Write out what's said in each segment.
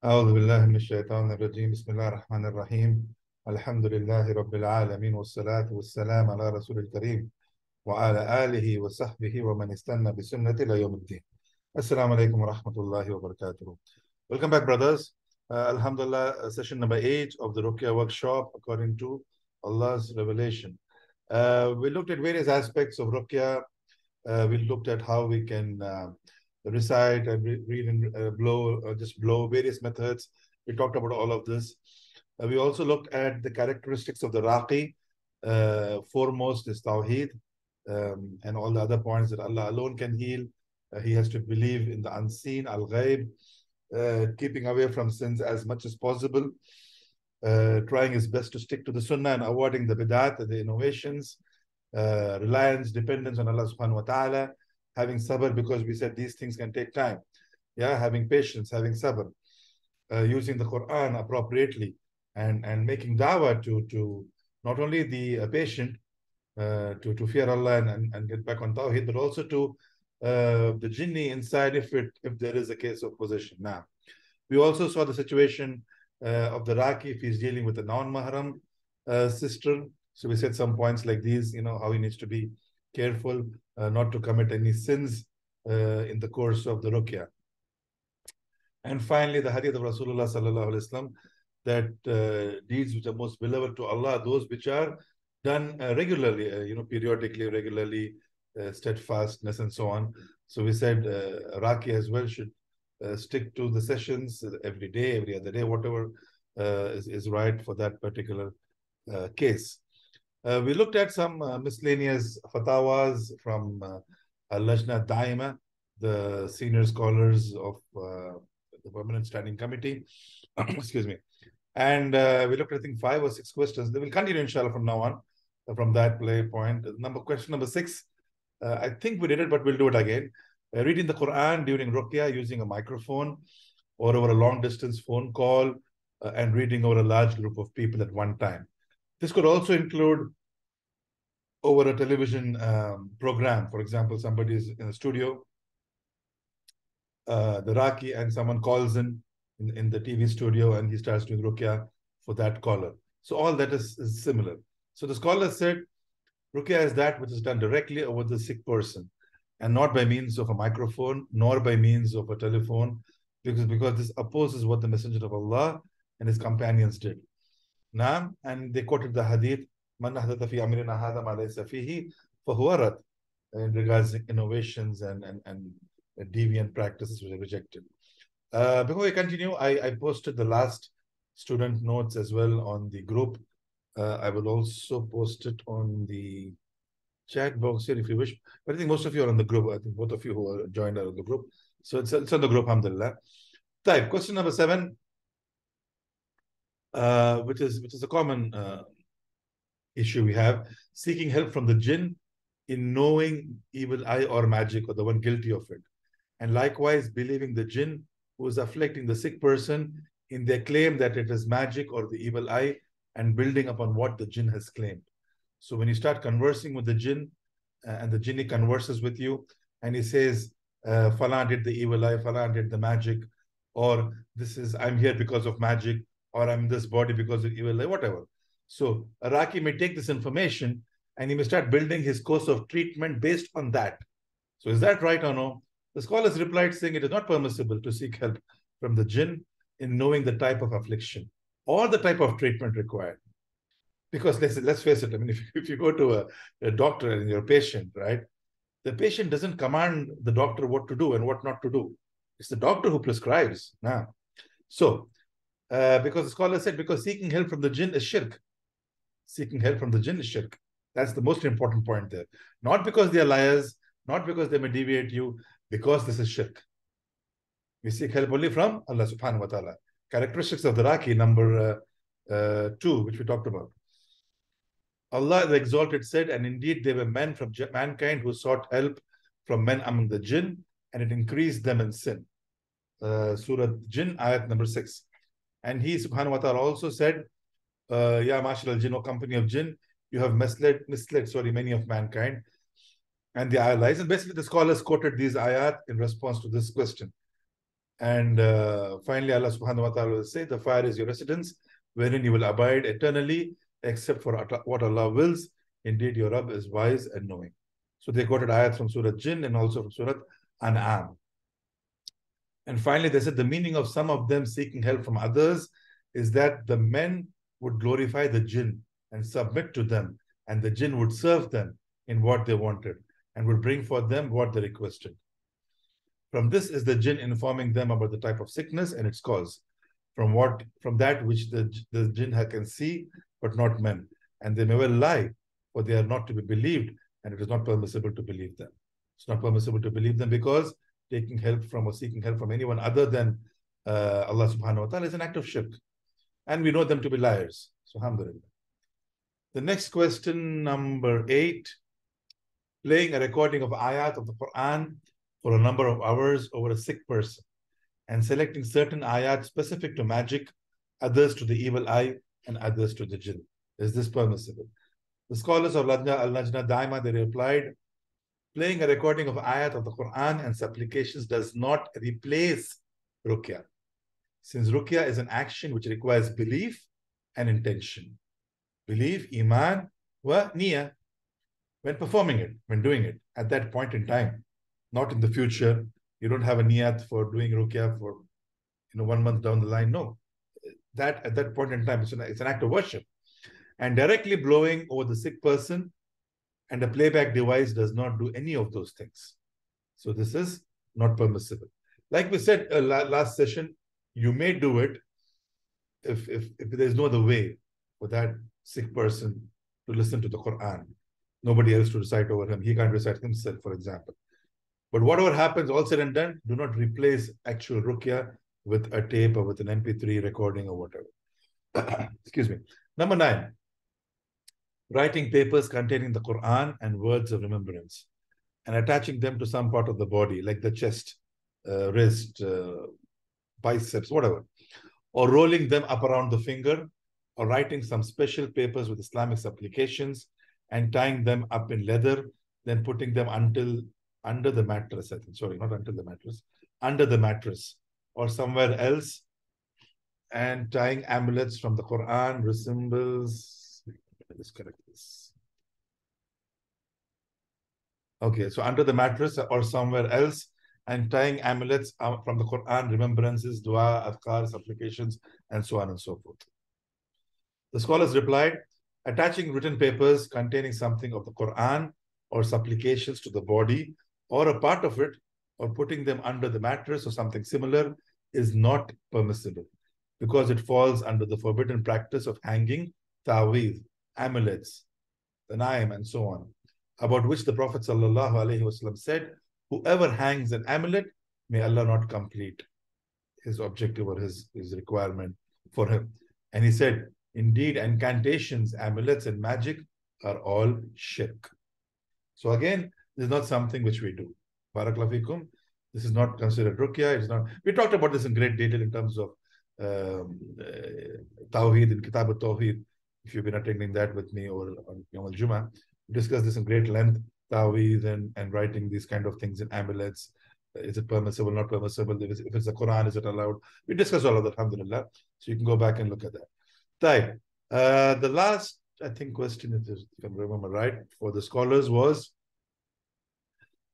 أعوذ بالله من الشيطان الرجيم بسم الله الرحمن الرحيم الحمد لله رب العالمين والصلاة والسلام على رسول الكريم وعلى آله وصحبه ومن استنى بسنة إلى يوم الدين. Assalamu alaikum wa rahmatullahi wa barakatuh. Welcome back, brothers. Alhamdulillah, session number 8 of the Ruqyah workshop according to Allah's revelation. We looked at various aspects of Ruqyah. We looked at how we can recite and read and blow, just blow, various methods. We talked about all of this. We also looked at the characteristics of the Raqi. Foremost is Tawheed, and all the other points that Allah alone can heal. He has to believe in the unseen, al-ghaib, keeping away from sins as much as possible, trying his best to stick to the Sunnah and avoiding the bid'at and the innovations, reliance, dependence on Allah subhanahu wa ta'ala, having sabr, because we said these things can take time. Yeah, having patience, having sabr, using the Quran appropriately, and making da'wah to not only the patient to fear Allah and get back on Tawheed, but also to the jinni inside if there is a case of possession. Now, we also saw the situation of the Raqi if he's dealing with a non-mahram sister. So we said some points like these, how he needs to be careful not to commit any sins in the course of the Ruqyah. And finally, the hadith of Rasulullah sallallahu alaihi wasallam, that deeds which are most beloved to Allah, those which are done regularly, periodically, regularly, steadfastness and so on. So we said Raqi as well should stick to the sessions every day, every other day, whatever is right for that particular case. We looked at some miscellaneous fatwas from Lajnah, ad-Dai'mah, the senior scholars of the Permanent Standing Committee. Excuse me. And we looked at, I think, 5 or 6 questions. They will continue, inshallah, from now on, from that point. Question number 6. I think we did it, but we'll do it again. Reading the Quran during Ruqyah using a microphone or over a long-distance phone call and reading over a large group of people at one time. This could also include over a television program. For example, somebody is in a studio, the Raqi, and someone calls in the TV studio and he starts doing Ruqyah for that caller. So all that is similar. So the scholar said, Ruqyah is that which is done directly over the sick person and not by means of a microphone, nor by means of a telephone, because this opposes what the Messenger of Allah and his companions did. Now, and they quoted the hadith, Man ahdatha fi amrina hadha ma laysa fihi fahuwa rad, in regards to innovations and deviant practices which are rejected. Before we continue, I posted the last student notes as well on the group. I will also post it on the chat box here if you wish. But I think most of you are on the group. I think both of you who are joined are on the group. So it's on the group, alhamdulillah. Type question number 7, which is a common issue we have, seeking help from the jinn in knowing evil eye or magic, or the one guilty of it. And likewise, believing the jinn who is afflicting the sick person in their claim that it is magic or the evil eye, and building upon what the jinn has claimed. So when you start conversing with the jinn, and the jinni converses with you, and he says, Falan did the evil eye, Falan did the magic, or I'm here because of magic, or I'm in this body because of evil eye, whatever. So a Raqi may take this information and he may start building his course of treatment based on that. So is that right or no? The scholars replied saying it is not permissible to seek help from the jinn in knowing the type of affliction or the type of treatment required. Because let's face it, I mean, if you go to a doctor and you're a patient, right? The patient doesn't command the doctor what to do and what not to do. It's the doctor who prescribes. Now, so, because the scholar said, because seeking help from the jinn is shirk. Seeking help from the jinn is shirk. That's the most important point there. Not because they are liars, not because they may deviate you, because this is shirk. We seek help only from Allah subhanahu wa ta'ala. Characteristics of the Raqi, number 2, which we talked about. Allah the Exalted said, and indeed there were men from mankind who sought help from men among the jinn, and it increased them in sin. Surah Jinn, ayat number 6. And he, subhanahu wa ta'ala, also said, Ya mashal al-jinn, O company of jinn, you have misled many of mankind. And the ayah lies. And basically the scholars quoted these ayat in response to this question. And finally, Allah subhanahu wa ta'ala will say, the fire is your residence, wherein you will abide eternally, except for what Allah wills. Indeed, your Rabb is wise and knowing. So they quoted ayat from Surah Jinn and also from Surah An'am. And finally, they said the meaning of some of them seeking help from others is that the men would glorify the jinn and submit to them, and the jinn would serve them in what they wanted and would bring for them what they requested. From this is the jinn informing them about the type of sickness and its cause, from that which the jinn can see, but not men. And they may well lie, for they are not to be believed, and it is not permissible to believe them. It's not permissible to believe them because taking help from or seeking help from anyone other than Allah subhanahu wa ta'ala is an act of shirk. And we know them to be liars. So, alhamdulillah. The next question, number 8. Playing a recording of ayat of the Quran for a number of hours over a sick person and selecting certain ayat specific to magic, others to the evil eye, and others to the jinn. Is this permissible? The scholars of Lajnah, ad-Dai'mah, they replied, playing a recording of ayat of the Quran and supplications does not replace Ruqyah, since Ruqyah is an action which requires belief and intention. Belief, iman, wa niyyah, when performing it, when doing it, at that point in time, not in the future. You don't have a niyat for doing Ruqyah for 1 month down the line. No, that at that point in time, it's an act of worship. And directly blowing over the sick person and a playback device does not do any of those things. So this is not permissible. Like we said last session, you may do it if there's no other way for that sick person to listen to the Quran. Nobody else to recite over him. He can't recite himself, for example. But whatever happens, all said and done, do not replace actual Ruqyah with a tape or with an MP3 recording or whatever. Excuse me. Number 9. Writing papers containing the Quran and words of remembrance and attaching them to some part of the body, like the chest, wrist, biceps, whatever. Or rolling them up around the finger, or writing some special papers with Islamic supplications and tying them up in leather, then putting them under the mattress, I think. Sorry, not until the mattress. Under the mattress or somewhere else, and tying amulets from the Quran, symbols. Let's correct this. Okay, so under the mattress or somewhere else, and tying amulets from the Quran, remembrances, dua, adhkar, supplications, and so on and so forth. The scholars replied, attaching written papers containing something of the Quran or supplications to the body or a part of it, or putting them under the mattress or something similar, is not permissible because it falls under the forbidden practice of hanging ta'weez, amulets, the naim, and so on, about which the Prophet ﷺ said, whoever hangs an amulet, may Allah not complete his objective or his requirement for him. And he said, indeed, incantations, amulets, and magic are all shirk. So again, this is not something which we do. Barakallahu fikum. This is not considered Ruqyah. It's not. We talked about this in great detail in terms of Tawheed, in Kitab al-Tawheed. If you've been attending that with me or on Yom al-Jum'ah, we discussed this in great length. Tawheed and writing these kind of things in amulets. Is it permissible, not permissible? If it's the Quran, is it allowed? We discussed all of that, alhamdulillah. So you can go back and look at that. Right. The last, I think, question, if I remember right, for the scholars was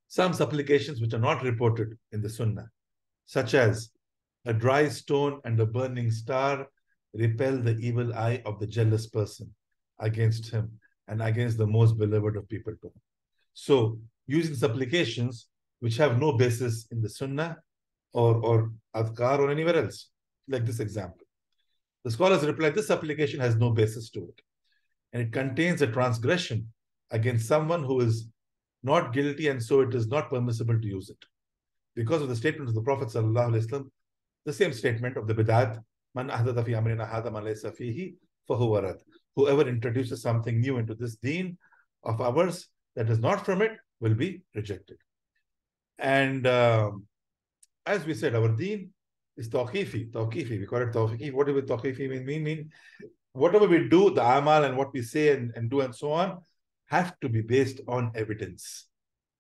some supplications which are not reported in the Sunnah, such as a dry stone and a burning star repel the evil eye of the jealous person against him and against the most beloved of people to him. So, using supplications which have no basis in the Sunnah or adhkar or anywhere else, like this example. The scholars reply, this supplication has no basis to it, and it contains a transgression against someone who is not guilty, and so it is not permissible to use it. Because of the statement of the Prophet ﷺ, the same statement of the bid'at, man ahdatha fi amrina hadha ma laysa fihi fahuwa rad. Whoever introduces something new into this deen of ours that is not from it will be rejected. And as we said, our deen is tawqifi. We call it tawqifi. What does tawqifi mean? Whatever we do, the amal and what we say and do and so on, have to be based on evidence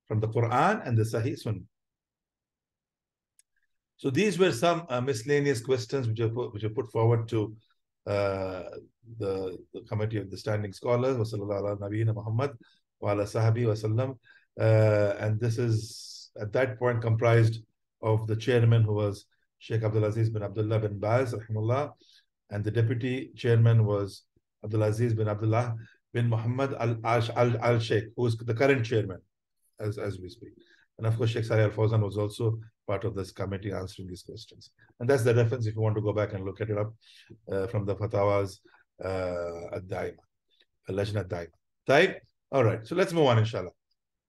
from the Quran and the Sahih Sunnah. So these were some miscellaneous questions which are put forward to uh, the committee of the standing scholars. Wa sallallahu ala nabiyyina Muhammad wa ala sahbihi wa sallam. And this is at that point comprised of the chairman, who was Sheikh Abdul Aziz bin Abdullah bin Baz, rahimahullah, and the deputy chairman was Abdul Aziz bin Abdullah bin Muhammad al Sheikh, who is the current chairman as we speak. And of course, Sheikh Salih Al Fawzan was also part of this committee answering these questions. And that's the reference if you want to go back and look at it up from the Fataawas ad-Dai'mah, Lajnah ad-Dai'mah. Type. All right. So let's move on, inshallah.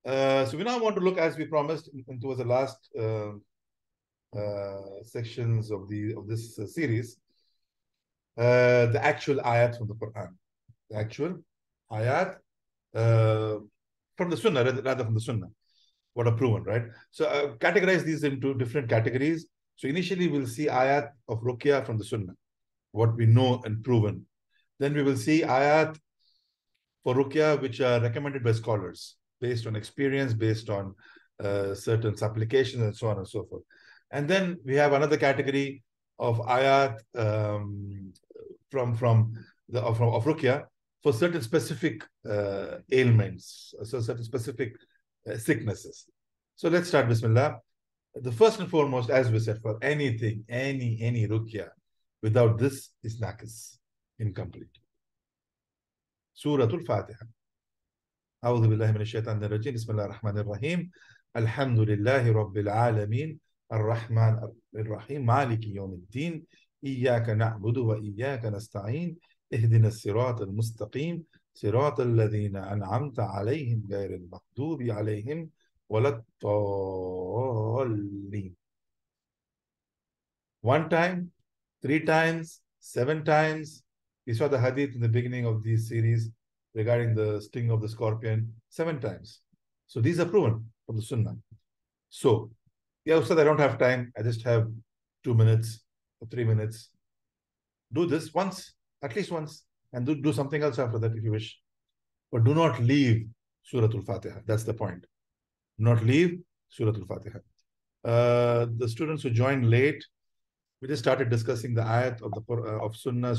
So we now want to look, as we promised, towards the last sections of this series, the actual ayat from the Quran, the actual ayat from the Sunnah, rather from the Sunnah, what are proven, right? So categorize these into different categories. So initially we'll see ayat of Ruqyah from the Sunnah, what we know and proven. Then we will see ayat for Ruqyah which are recommended by scholars based on experience, based on certain supplications and so on and so forth. And then we have another category of ayat from Ruqyah for certain specific ailments, so certain specific sicknesses. So let's start, Bismillah. The first and foremost, as we said, for anything, any Ruqyah, without this is naqis, incomplete. Suratul Fatiha. أعوذ بالله من الشيطان الرجيم بسم الله الرحمن الرحيم الحمد لله رب العالمين الرحمن الرحيم مالك يوم الدين إياك نعبد وإياك نستعين اهدنا الصراط المستقيم صراط الذين أنعمت عليهم غير المغضوب عليهم ولا الضالين. One time, 3 times, 7 times. We saw the hadith in the beginning of this series regarding the sting of the scorpion, 7 times. So these are proven from the Sunnah. So, yeah, Ustad, I don't have time. I just have 2 minutes or 3 minutes. Do this once, at least once, and do something else after that if you wish. But do not leave Suratul Fatiha. That's the point. Do not leave Suratul Fatiha. The students who joined late, we just started discussing the ayat of the of Sunnah,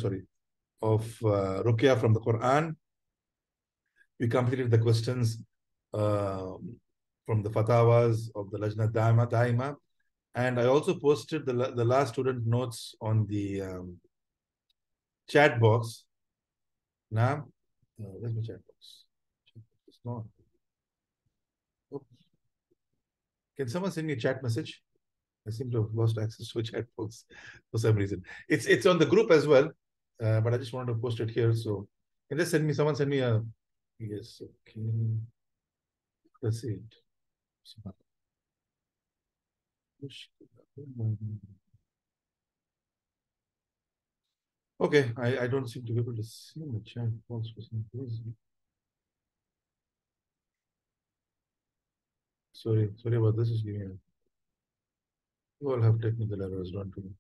of Ruqyah from the Quran. We completed the questions from the Fataawas of the Lajnah ad-Dai'mah, and I also posted the last student notes on the chat box. Now, where's my chat box? It's not. Oops. Can someone send me a chat message? I seem to have lost access to a chat box for some reason. It's on the group as well, but I just wanted to post it here. So can just someone send me a, yes, okay. Let's see it. Okay, I don't seem to be able to see the chat box for some reason. Sorry about this. Is giving a, you all have technical errors, don't you?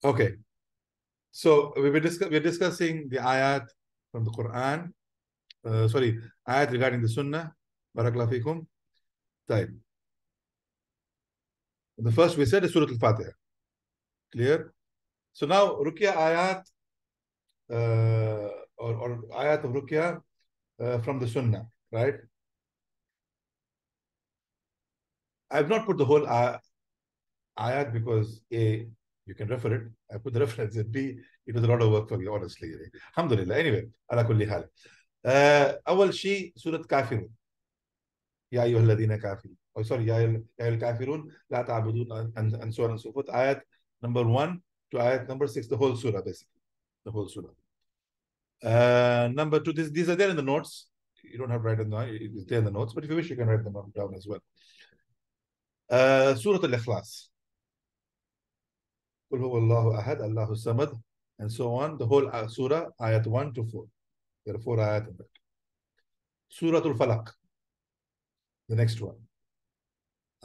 Okay. So we're discussing the ayat from the Quran. Ayat regarding the Sunnah. Barakallahu fikum. Time. The first we said is Surah Al-Fatiha. Clear? So now Ruqyah ayat or ayat of Ruqyah from the Sunnah, right? I've not put the whole ayat because A, you can refer it. I put the reference, and B, it was a lot of work for me, honestly. Alhamdulillah. Anyway, ala kulli hal. أول شيء سورة كافرون يا أيها الذين كافرون يا أيها الكافرون لا تعبدون and so on and so forth. Ayat number 1 to ayat number 6, the whole surah, basically. The whole surah. Number 2, these are there in the notes. You don't have to write them down. It's there in the notes, but if you wish, you can write them down as well. Surah Al-Ikhlas. قل هو الله أحد الله الصمد, and so on. The whole surah, ayat 1 to 4. There are 4 ayat in that. Surah Al-Falaq, the next one.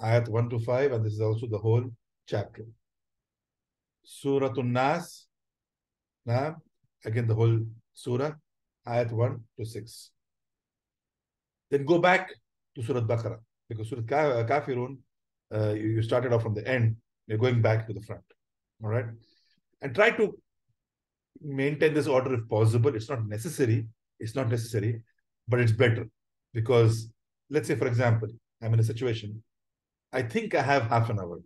Ayat 1 to 5, and this is also the whole chapter. Surah An-Nas, again the whole surah, ayat 1 to 6. Then go back to Surah Baqarah. Because Surah Kafirun, you started off from the end, you're going back to the front. All right? And try to maintain this order if possible. It's not necessary. It's not necessary, but it's better. Because let's say, for example, I'm in a situation, I think I have half an hour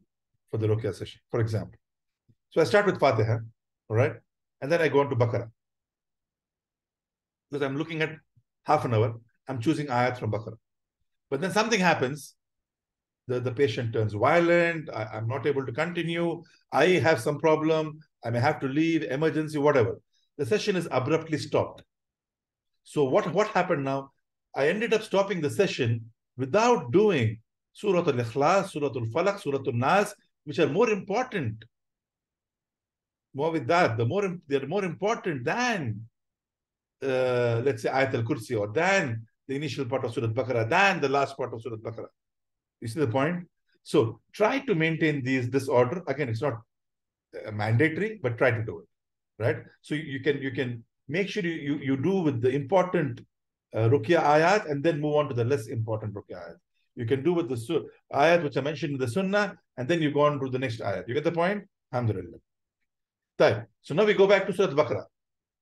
for the Ruqyah session, for example. So I start with Fatiha, all right? And then I go on to Baqarah. Because I'm looking at half an hour, I'm choosing ayat from Baqarah. But then something happens, the patient turns violent, I'm not able to continue, I have some problem, I may have to leave, emergency, whatever. The session is abruptly stopped. So what happened now? I ended up stopping the session without doing Surah Al-Ikhlas, Surah Al-Falaq, Surah Al-Nas, which are more important. More with that, they're more important than, let's say, Ayat Al-Kursi, or than the initial part of Surah Baqarah, than the last part of Surah Baqarah. You see the point? So try to maintain this order. Again, it's not mandatory, but try to do it, right? So you can make sure you do with the important Ruqyah ayat and then move on to the less important Ruqyah ayat. You can do with the ayat which I mentioned in the Sunnah, and then you go on to the next ayat. You get the point? Alhamdulillah. So now we go back to Surah Baqarah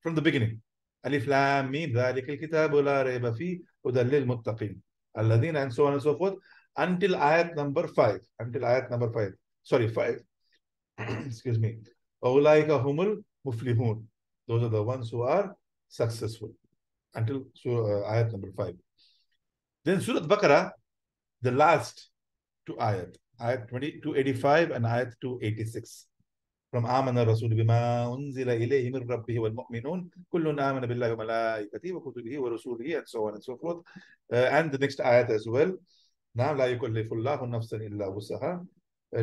from the beginning. Alif Lam Mim Dhalikal Kitabu La Rayba Fi Hudan Lil Muttaqin Alladhina, and so on and so forth until ayat number 5. Until ayat number 5. Sorry, 5. Excuse me. Awlaika humul muflihun. Those are the ones who are successful. Until ayat number 5. Then Surah Baqarah, the last two ayat. Ayat 285 and ayat 286. From Amana Rasul bima unzila ilayhi min rabbihi wal mu'minun kullun amana billahi wa malaikatihi wa kutubihi wa rusulihi, and so on and so forth. And the next ayat as well. Now la yukallifullahu nafsan illa wusaha,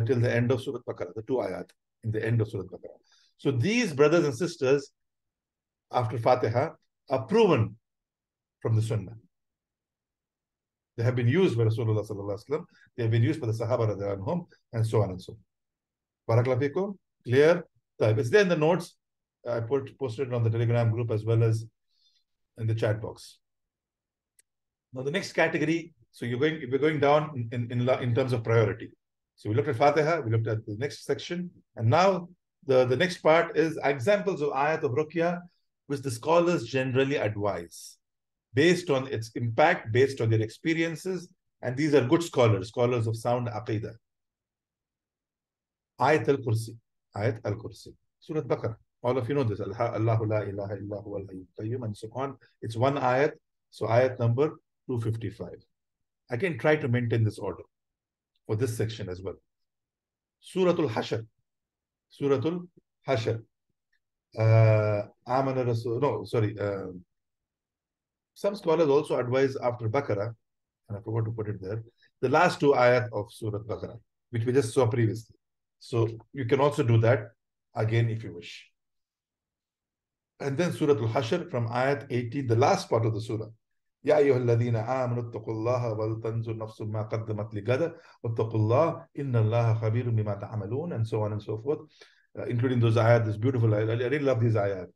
till the end of Surah Baqarah, the two ayat in the end of Surah Baqarah. So these brothers and sisters after Fatiha are proven from the Sunnah. They have been used by Rasulullah sallallahu alaihi wasallam. They have been used by the Sahaba radhiyallahu anhum, and so on and so forth. Barakallahu fikum. Clear? It's there in the notes. I posted it on the Telegram group as well as in the chat box. Now the next category. So we're going down in terms of priority. So we looked at Fatiha, we looked at the next section, and now the next part is examples of ayat of Ruqyah, which the scholars generally advise based on its impact, based on their experiences, and these are good scholars of sound aqidah. Ayat al-Kursi. Ayat al-Kursi. Surah Baqarah. All of you know this. Allahu la ilaha illa huwa al-hayyul qayyum, and so on. It's one ayat. So ayat number 255. Again, try to maintain this order for this section as well. Suratul Hashr. Suratul Hashr. Amana Rasul. No, sorry. Some scholars also advise after Baqarah, and I forgot to put it there, the last two ayat of Surah Baqarah, which we just saw previously. So you can also do that again if you wish. And then Surah Al-Hashr from ayat 18, the last part of the surah. Ya ayyuhalladhina amanu ittaqullaha wal tanzur nafsun ma qaddamat ligada wattaqullaha innallaha khabirun bima ta'malun, and so on and so forth, including those ayat, this beautiful ayat. I really love these ayat.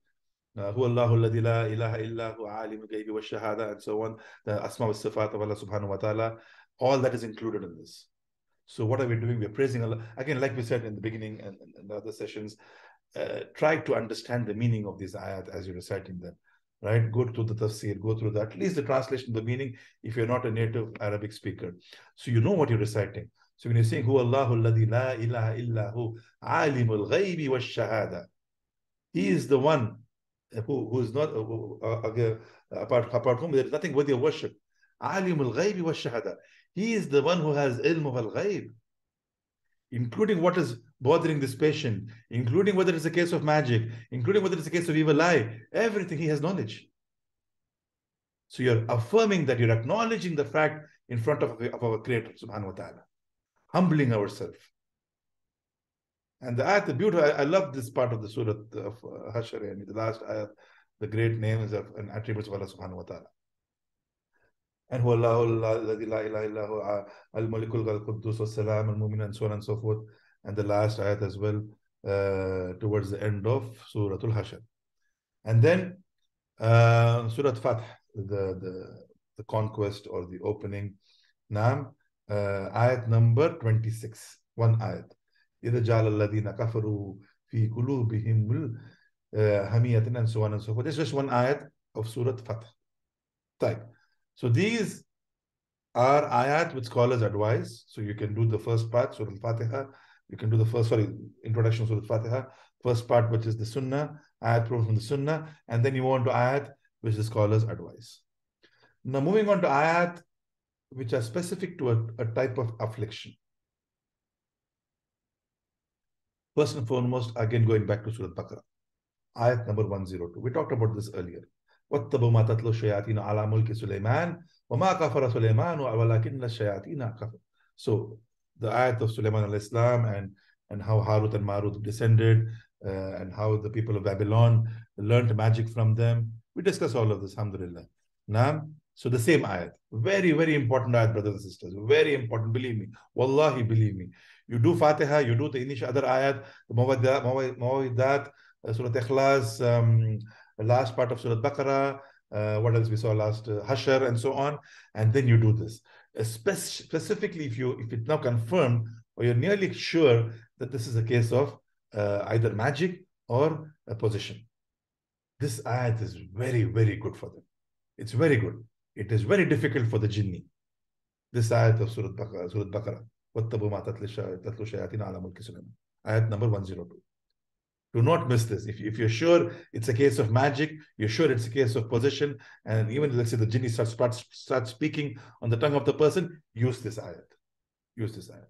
Huwa Allahu alladhi la ilaha illa hu alimul ghaibi wash shahada, and so on. The asma wa sifat of Allah subhanahu wa ta'ala. All that is included in this. So what are we doing? We're praising Allah. Again, like we said in the beginning and the other sessions, try to understand the meaning of these ayat as you're reciting them, right? Go through the tafsir, go through that, at least the translation, the meaning, if you're not a native Arabic speaker. So you know what you're reciting. So when you're saying, Huwa Allahu alladhi la ilaha illa hu alimul ghaibi wash shahada. He is the one who is not, apart from there is nothing worthy of worship. Alimul ghaibi wash shahada. He is the one who has ilm of al-ghaib, including what is bothering this patient, including whether it's a case of magic, including whether it's a case of evil eye, everything he has knowledge. So you're affirming that, you're acknowledging the fact in front of our Creator, subhanahu wa ta'ala, humbling ourselves. And the ayat, the beautiful, I love this part of the surah of Hashr, the last ayat, the great names and attributes of Allah subhanahu wa ta'ala. And huwa Allahu alladhi la ilaha illa huwa al-malikul al-quddus was-salam al-mu'min, and so on and so forth. And the last ayat as well, towards the end of Suratul Hashr. And then Surah Fath, the conquest or the opening, Naam, ayat number 26. One ayat. إِذَا جَعَلَ الَّذِينَ كَفَرُوا فِي قُلُوبِهِمُ الْحَمِيَّةِ and so on and so forth. This is just one ayat of Surah Fatah. Type. So these are ayat which scholars advise. So you can do the first part, Surah Al-Fatiha. You can do the first, introduction to Surah Al-Fatiha. First part, which is the Sunnah, ayat from the Sunnah. And then you move on to ayat, which the scholars advise. Now moving on to ayat, which are specific to a type of affliction. First and foremost, again going back to Surah Baqarah, ayat number 102. We talked about this earlier. وَاتَّبَوْا مَا تَتْلُو الشَّيَاطِينُ عَلَى مُلْكِ سُلَيْمَانَ وَمَا كَفَرَ سُلَيْمَانُ وَلَكِنَّ الشَّيَاطِينَ كَفَرُوا. So the ayat of Sulaiman al-Islam and how Harut and Marut descended and how the people of Babylon learned magic from them. We discuss all of this, alhamdulillah. Now, so the same ayat. Very, very important ayat, brothers and sisters. Very important, believe me. Wallahi, believe me. You do Fatiha, you do the initial other ayat, the Mawawidat, Surah Ikhlas, the last part of Surah Baqarah, what else we saw last, Hashr and so on, and then you do this. Specifically, if it's now confirmed or you're nearly sure that this is a case of either magic or a possession. This ayat is very, very good for them. It's very good. It is very difficult for the jinni. This ayat of Surah Baqarah. وَاتَّبُوا مَا تَتْلُو شَيَاطِينَ عَلَى مُلْكِ سُلَيْمَانَ. Ayat number 102. Do not miss this. If you're sure it's a case of magic, you're sure it's a case of possession, and even let's say the jinni starts speaking on the tongue of the person, use this ayat. Use this ayat.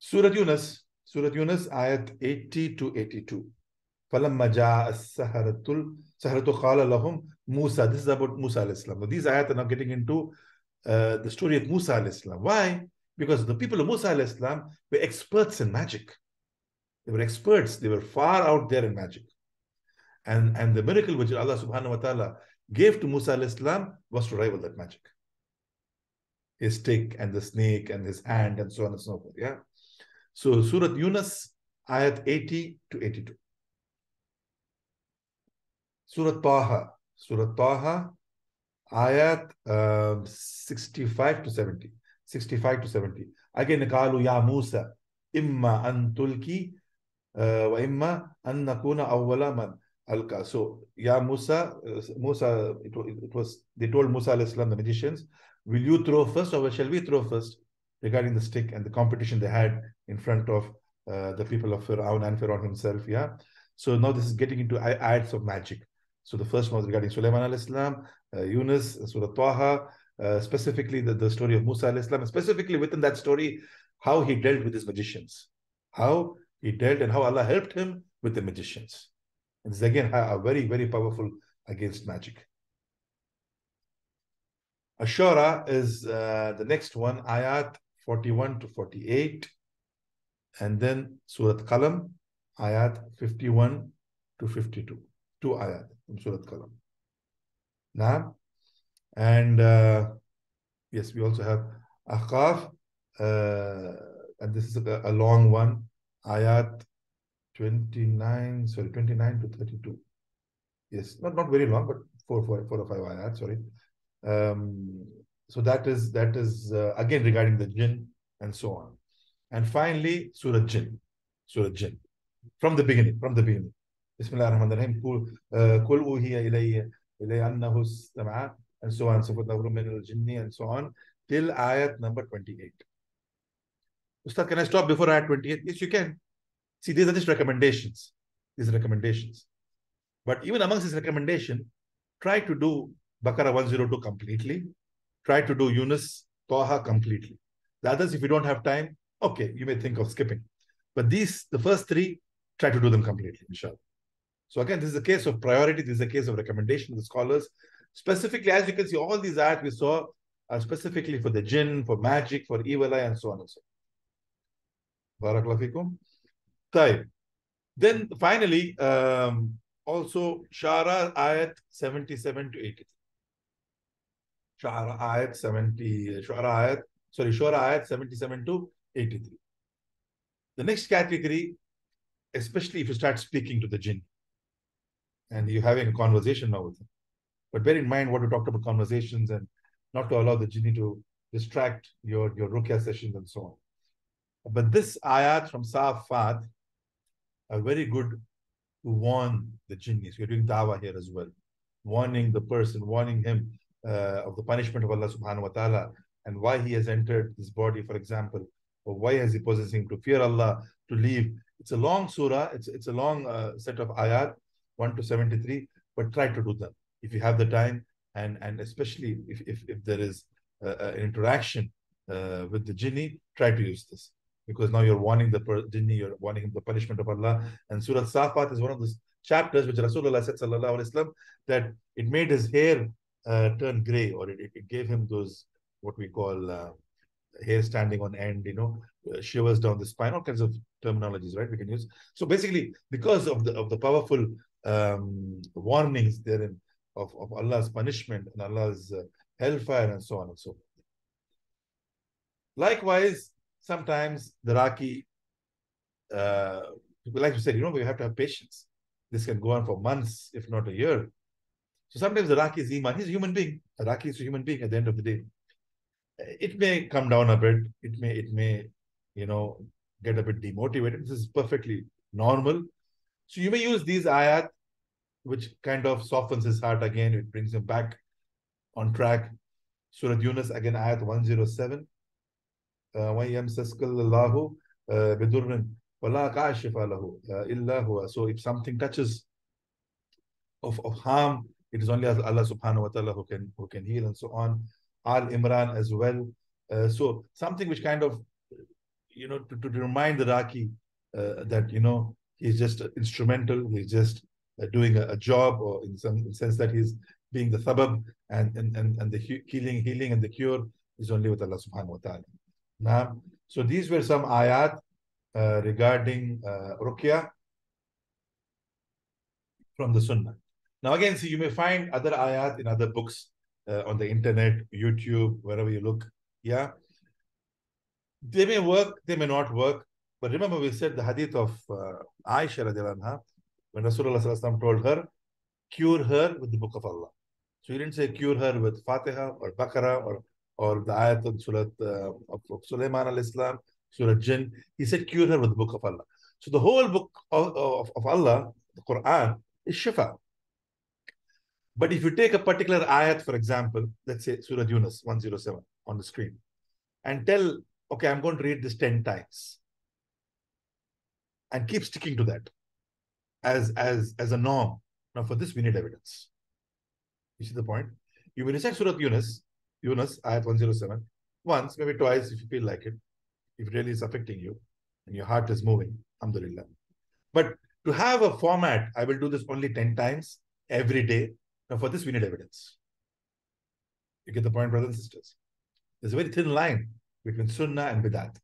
Surah Yunus, ayat 80 to 82. فَلَمَّا جَاءَ السَّحَرَةُ قَالَ لَهُمْ مُوسَى. This is about Musa alayhi salam. Now these ayat are now getting into the story of Musa alayhi salam. Why? Because the people of Musa alayhi salam were experts in magic. They were experts. They were far out there in magic. And the miracle which Allah subhanahu wa ta'ala gave to Musa alayhi salam was to rival that magic. His stick and the snake and his hand and so on and so forth. Yeah. So Surah Yunus, ayat 80 to 82. Surah Taha, ayat 65 to 70. 65 to 70. Again, قالوا يا موسى إما أن تلقي وإما أن نكون أول من ألقى. So, Ya Musa, they told Musa alayhi salam, the magicians, will you throw first or shall we throw first? Regarding the stick and the competition they had in front of the people of Fir'aun and Fir'aun himself. Yeah. So now this is getting into ayats of magic. So the first one was regarding Sulaiman alayhi salam, Yunus, Surah Taha, specifically the story of Musa alayhi salam, and specifically within that story, how he dealt with his magicians. How he dealt and how Allah helped him with the magicians. And this again are very, very powerful against magic. Ashura is the next one, ayat 41 to 48. And then Surah Qalam, ayat 51 to 52. Two ayat from Surah Qalam. Now, and yes, we also have Ahqaf, and this is a long one, ayat 29 to 32. Yes, not very long, but four or five ayat, sorry. So that is again regarding the jinn and so on. And finally, Surah Jinn. From the beginning. Bismillah ar-Rahman ar-Rahim. Kul uhiya ilayya annahu istama'a, and so on and so forth. And so on till ayat number 28. Ustad, can I stop before ayat 28? Yes, you can. See, these are just recommendations. But even amongst this recommendation, try to do Baqarah 102 completely. Try to do Yunus, Taha completely. The others, if you don't have time, okay, you may think of skipping. But the first three, try to do them completely, inshallah. So again, this is a case of priority. This is a case of recommendation of the scholars. Specifically, as you can see, all these ayat we saw are specifically for the jinn, for magic, for evil eye, and so on and so on. Barakallahu fikum. Then finally, also Shara ayat 77 to 83. Shara ayat 77 to 83. The next category, especially if you start speaking to the jinn and you're having a conversation now with them. But bear in mind what we talked about conversations and not to allow the jinni to distract your ruqyah sessions and so on. But this ayat from Safat are very good to warn the jinnis. We're doing dawah here as well, warning the person, warning him of the punishment of Allah subhanahu wa ta'ala and why he has entered this body, for example, or why has he possessed him to fear Allah, to leave. It's a long surah, it's a long set of ayat, 1 to 73, but try to do them if you have the time, and especially if there is an interaction with the jinni, try to use this. Because now you're warning the jinni, you're warning him the punishment of Allah. And Surah Safat is one of those chapters which Rasulullah said, sallallahu alaihi wasallam, that it made his hair turn gray, or it gave him those, what we call hair standing on end, shivers down the spine, all kinds of terminologies, right? We can use. So basically, because of the powerful warnings therein of Allah's punishment and Allah's hellfire and so on and so forth. Likewise, sometimes the Raqi, like you said, we have to have patience. This can go on for months, if not a year. So sometimes the Raqi is Iman. He's a human being. A Raqi is a human being at the end of the day. It may come down a bit. It may, get a bit demotivated. This is perfectly normal. So you may use these ayat, which kind of softens his heart again. It brings him back on track. Surah Yunus, again, ayat 107. وَيَمْسَسْكَ اللَّهُ بِدُرٍ وَلَا كَاشِفَ لَهُ إِلَّا هُوَ. So if something touches of harm, it is only Allah subhanahu wa ta'ala who can heal, and so on. Al Imran as well. So something which kind of, to remind the Raqi that, he's just instrumental, he's just doing a job, or in some sense that he's being the sabab, and the healing and the cure is only with Allah subhanahu wa ta'ala. Now, so these were some ayat regarding Ruqyah from the Sunnah. Now again, see, you may find other ayat in other books on the internet, YouTube, wherever you look. Yeah, they may work, they may not work. But remember, we said the hadith of Aisha radiallahu anha, when Rasulullah sallallahu alaihi wasallam told her, cure her with the book of Allah. So he didn't say cure her with Fatiha or Baqarah or the ayat of Surah of Sulaiman al-Islam, Surah Jinn. He said cure her with the book of Allah. So the whole book of Allah, the Quran, is Shifa. But if you take a particular ayat, for example, let's say Surah Yunus 107 on the screen, and tell, okay, I'm going to read this 10 times, and keep sticking to that as a norm. Now for this, we need evidence. You see the point? You will recite Surah Yunus, ayat 107, once, maybe twice if you feel like it, if it really is affecting you, and your heart is moving, alhamdulillah. But to have a format, I will do this only 10 times every day. Now for this, we need evidence. You get the point, brothers and sisters? There's a very thin line between Sunnah and Bidat.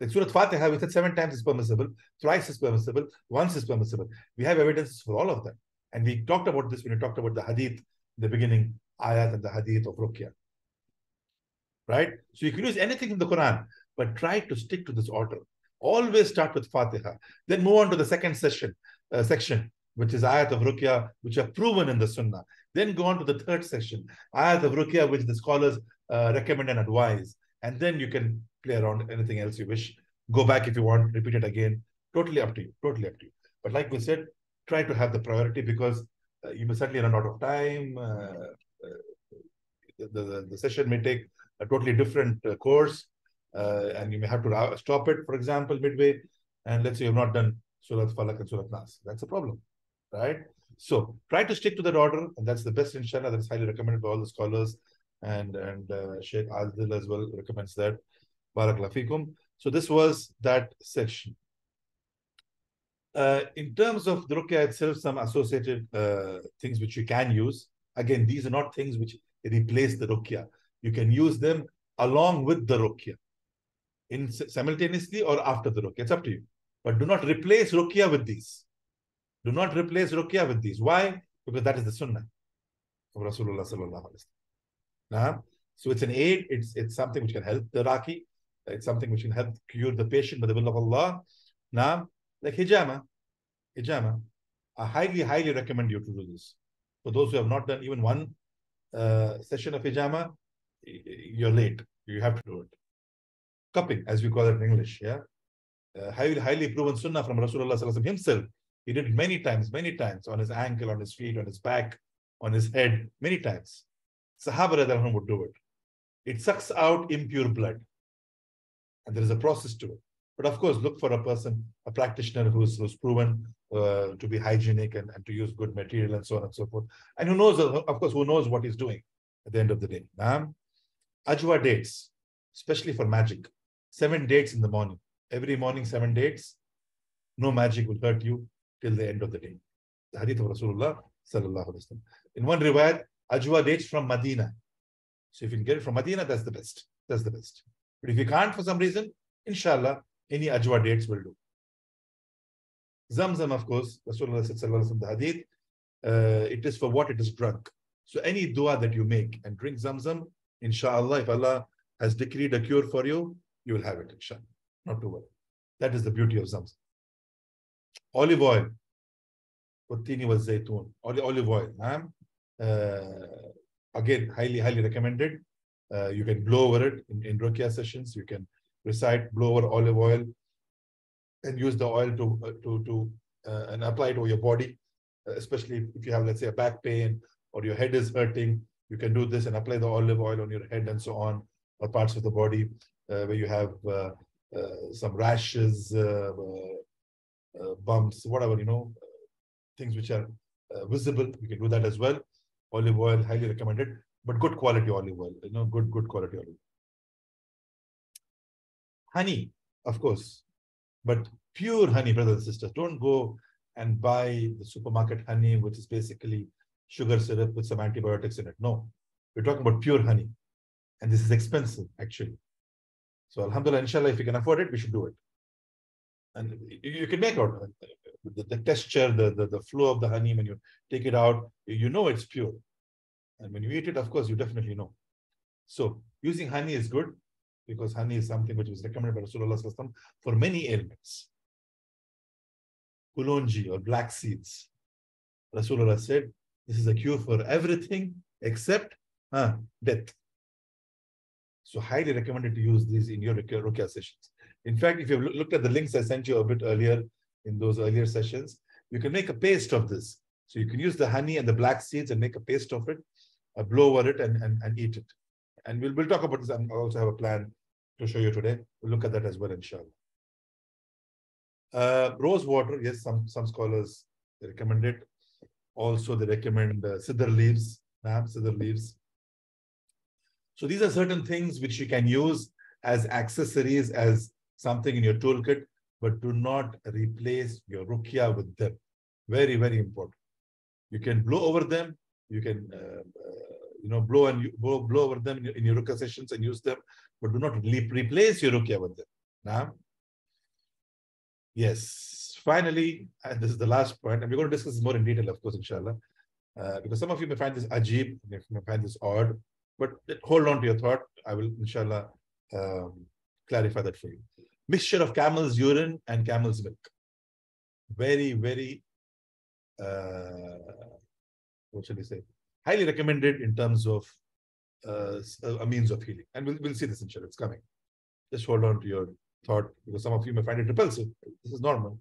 Like Surah Fatiha, we said 7 times is permissible, twice is permissible, once is permissible. We have evidences for all of them. And we talked about this when we talked about the hadith in the beginning, Ayat and the hadith of Ruqyah. Right? So you can use anything in the Quran, but try to stick to this order. Always start with Fatiha. Then move on to the second section, which is Ayat of Ruqyah, which are proven in the Sunnah. Then go on to the third section, Ayat of Ruqyah, which the scholars recommend and advise. And then you can play around anything else you wish. Go back if you want, repeat it again. Totally up to you. Totally up to you. But like we said, try to have the priority, because you may suddenly run out of time. The session may take a totally different course, and you may have to stop it, for example, midway. And let's say you've not done Surah Falak and Surah Nas. That's a problem, right? So try to stick to that order, and that's the best, inshallah. That's highly recommended by all the scholars, and Sheikh Adil as well recommends that. Barakallahu fikum. So this was that section. In terms of the Ruqyah itself, some associated things which you can use. Again, these are not things which replace the Ruqyah. You can use them along with the Ruqyah, simultaneously or after the Ruqyah. It's up to you. But do not replace Ruqyah with these. Do not replace Ruqyah with these. Why? Because that is the Sunnah of Rasulullah sallallahu alaihi wasallam. So it's an aid. It's something which can help the Raqi. It's something which can help cure the patient by the will of Allah. Now, like hijama, I highly recommend you to do this. For those who have not done even one session of hijama, you're late. You have to do it. Cupping, as we call it in English, yeah. Highly proven sunnah from Rasulullah Sallallahu Alaihi Wasallam himself. He did it many times, on his ankle, on his feet, on his back, on his head, many times. Sahaba radhiyallahu anhum would do it. It sucks out impure blood. And there is a process to it. But of course, look for a person, a practitioner who's proven to be hygienic and to use good material and so on and so forth. And who knows, of course, who knows what he's doing at the end of the day. Ajwa dates, especially for magic. 7 dates in the morning. Every morning, 7 dates. No magic will hurt you till the end of the day. The hadith of Rasulullah sallallahu alaihi wasallam. In one riwayat, ajwa dates from Medina. So if you can get it from Medina, that's the best. That's the best. But if you can't for some reason, inshallah, any ajwa dates will do. Zamzam, of course, Rasulullah said sallallahu alaihi wasallam, the hadith, it is for what it is drunk. So any dua that you make and drink Zamzam, inshallah, if Allah has decreed a cure for you, you will have it, inshallah. Not to worry. That is the beauty of Zamzam. Olive oil. Wattini wa zaytun. Olive oil. Again, highly recommended. You can blow over it in Ruqyah sessions. You can recite, blow over olive oil and use the oil to and apply it over your body, especially if you have, let's say, a back pain or your head is hurting. You can do this and apply the olive oil on your head and so on, or parts of the body where you have some rashes, bumps, whatever, things which are visible. You can do that as well. Olive oil, highly recommended, but good quality olive oil, good quality olive oil. Honey, of course, but pure honey, brothers and sisters. Don't go and buy the supermarket honey, which is basically sugar syrup with some antibiotics in it. No, we're talking about pure honey. And this is expensive, actually. So alhamdulillah, inshallah, if you can afford it, we should do it. And you can make out the texture, the flow of the honey when you take it out, you know it's pure. And when you eat it, of course, you definitely know. So using honey is good because honey is something which was recommended by Rasulullah Sallallahu Alaihi Wasallam for many ailments. Kulonji or black seeds. Rasulullah said, this is a cure for everything except death. So highly recommended to use these in your Ruqyah sessions. In fact, if you've looked at the links I sent you a bit earlier in those earlier sessions, you can make a paste of this. So you can use the honey and the black seeds and make a paste of it, blow over it and eat it. And we'll talk about this. I also have a plan to show you today. We'll look at that as well, inshallah. Rose water, yes, some scholars recommend it. Also, they recommend cedar leaves, cedar leaves. So these are certain things which you can use as accessories, as something in your toolkit, but do not replace your Ruqyah with them. Very, very important. You can blow over them. You can, blow over them in your Ruqyah sessions and use them, but do not replace your Ruqyah with them. Now, yes. Finally, and this is the last point, and we're going to discuss this more in detail, of course, inshallah, because some of you may find this ajib, you may find this odd, but hold on to your thought. I will, inshallah, clarify that for you. Mixture of camel's urine and camel's milk. Very, very, what shall we say? Highly recommended in terms of a means of healing. And we'll see this, inshallah. It's coming. Just hold on to your thought, because some of you may find it repulsive. This is normal.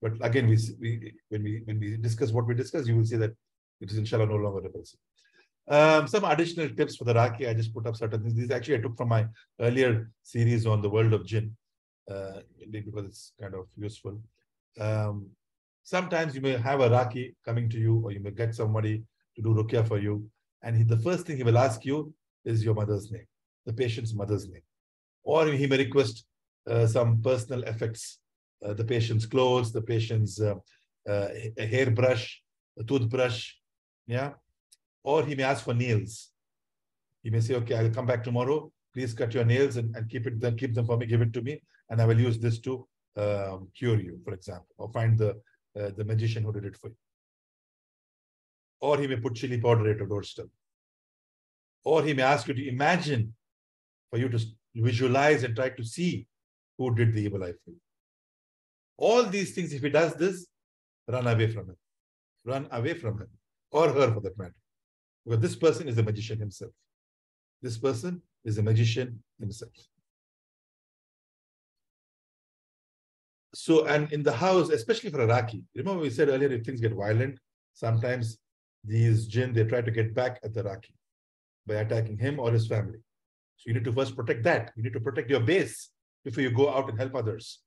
But again, when we discuss what we discuss, you will see that it is, inshallah, no longer repulsive. Some additional tips for the Raqi. I just put up certain things. These actually I took from my earlier series on the world of jinn, because it's kind of useful. Sometimes you may have a Raqi coming to you, or you may get somebody to do Ruqyah for you, and the first thing he will ask you is your mother's name, the patient's mother's name. Or he may request some personal effects, the patient's clothes, the patient's a hairbrush, a toothbrush, yeah. Or he may ask for nails. He may say, okay, I'll come back tomorrow. Please cut your nails and keep them for me, give it to me, and I will use this to cure you, for example, or find the magician who did it for you. Or he may put chili powder at your doorstep. Or he may ask you to imagine, for you to visualize and try to see who did the evil eye for you. All these things, if he does this, run away from him. Run away from him, or her for that matter. Because this person is a magician himself. This person is a magician himself. So, and in the house, especially for a Raqi, remember we said earlier, if things get violent, sometimes these jinn, they try to get back at the Raqi by attacking him or his family. So you need to first protect that. You need to protect your base before you go out and help others.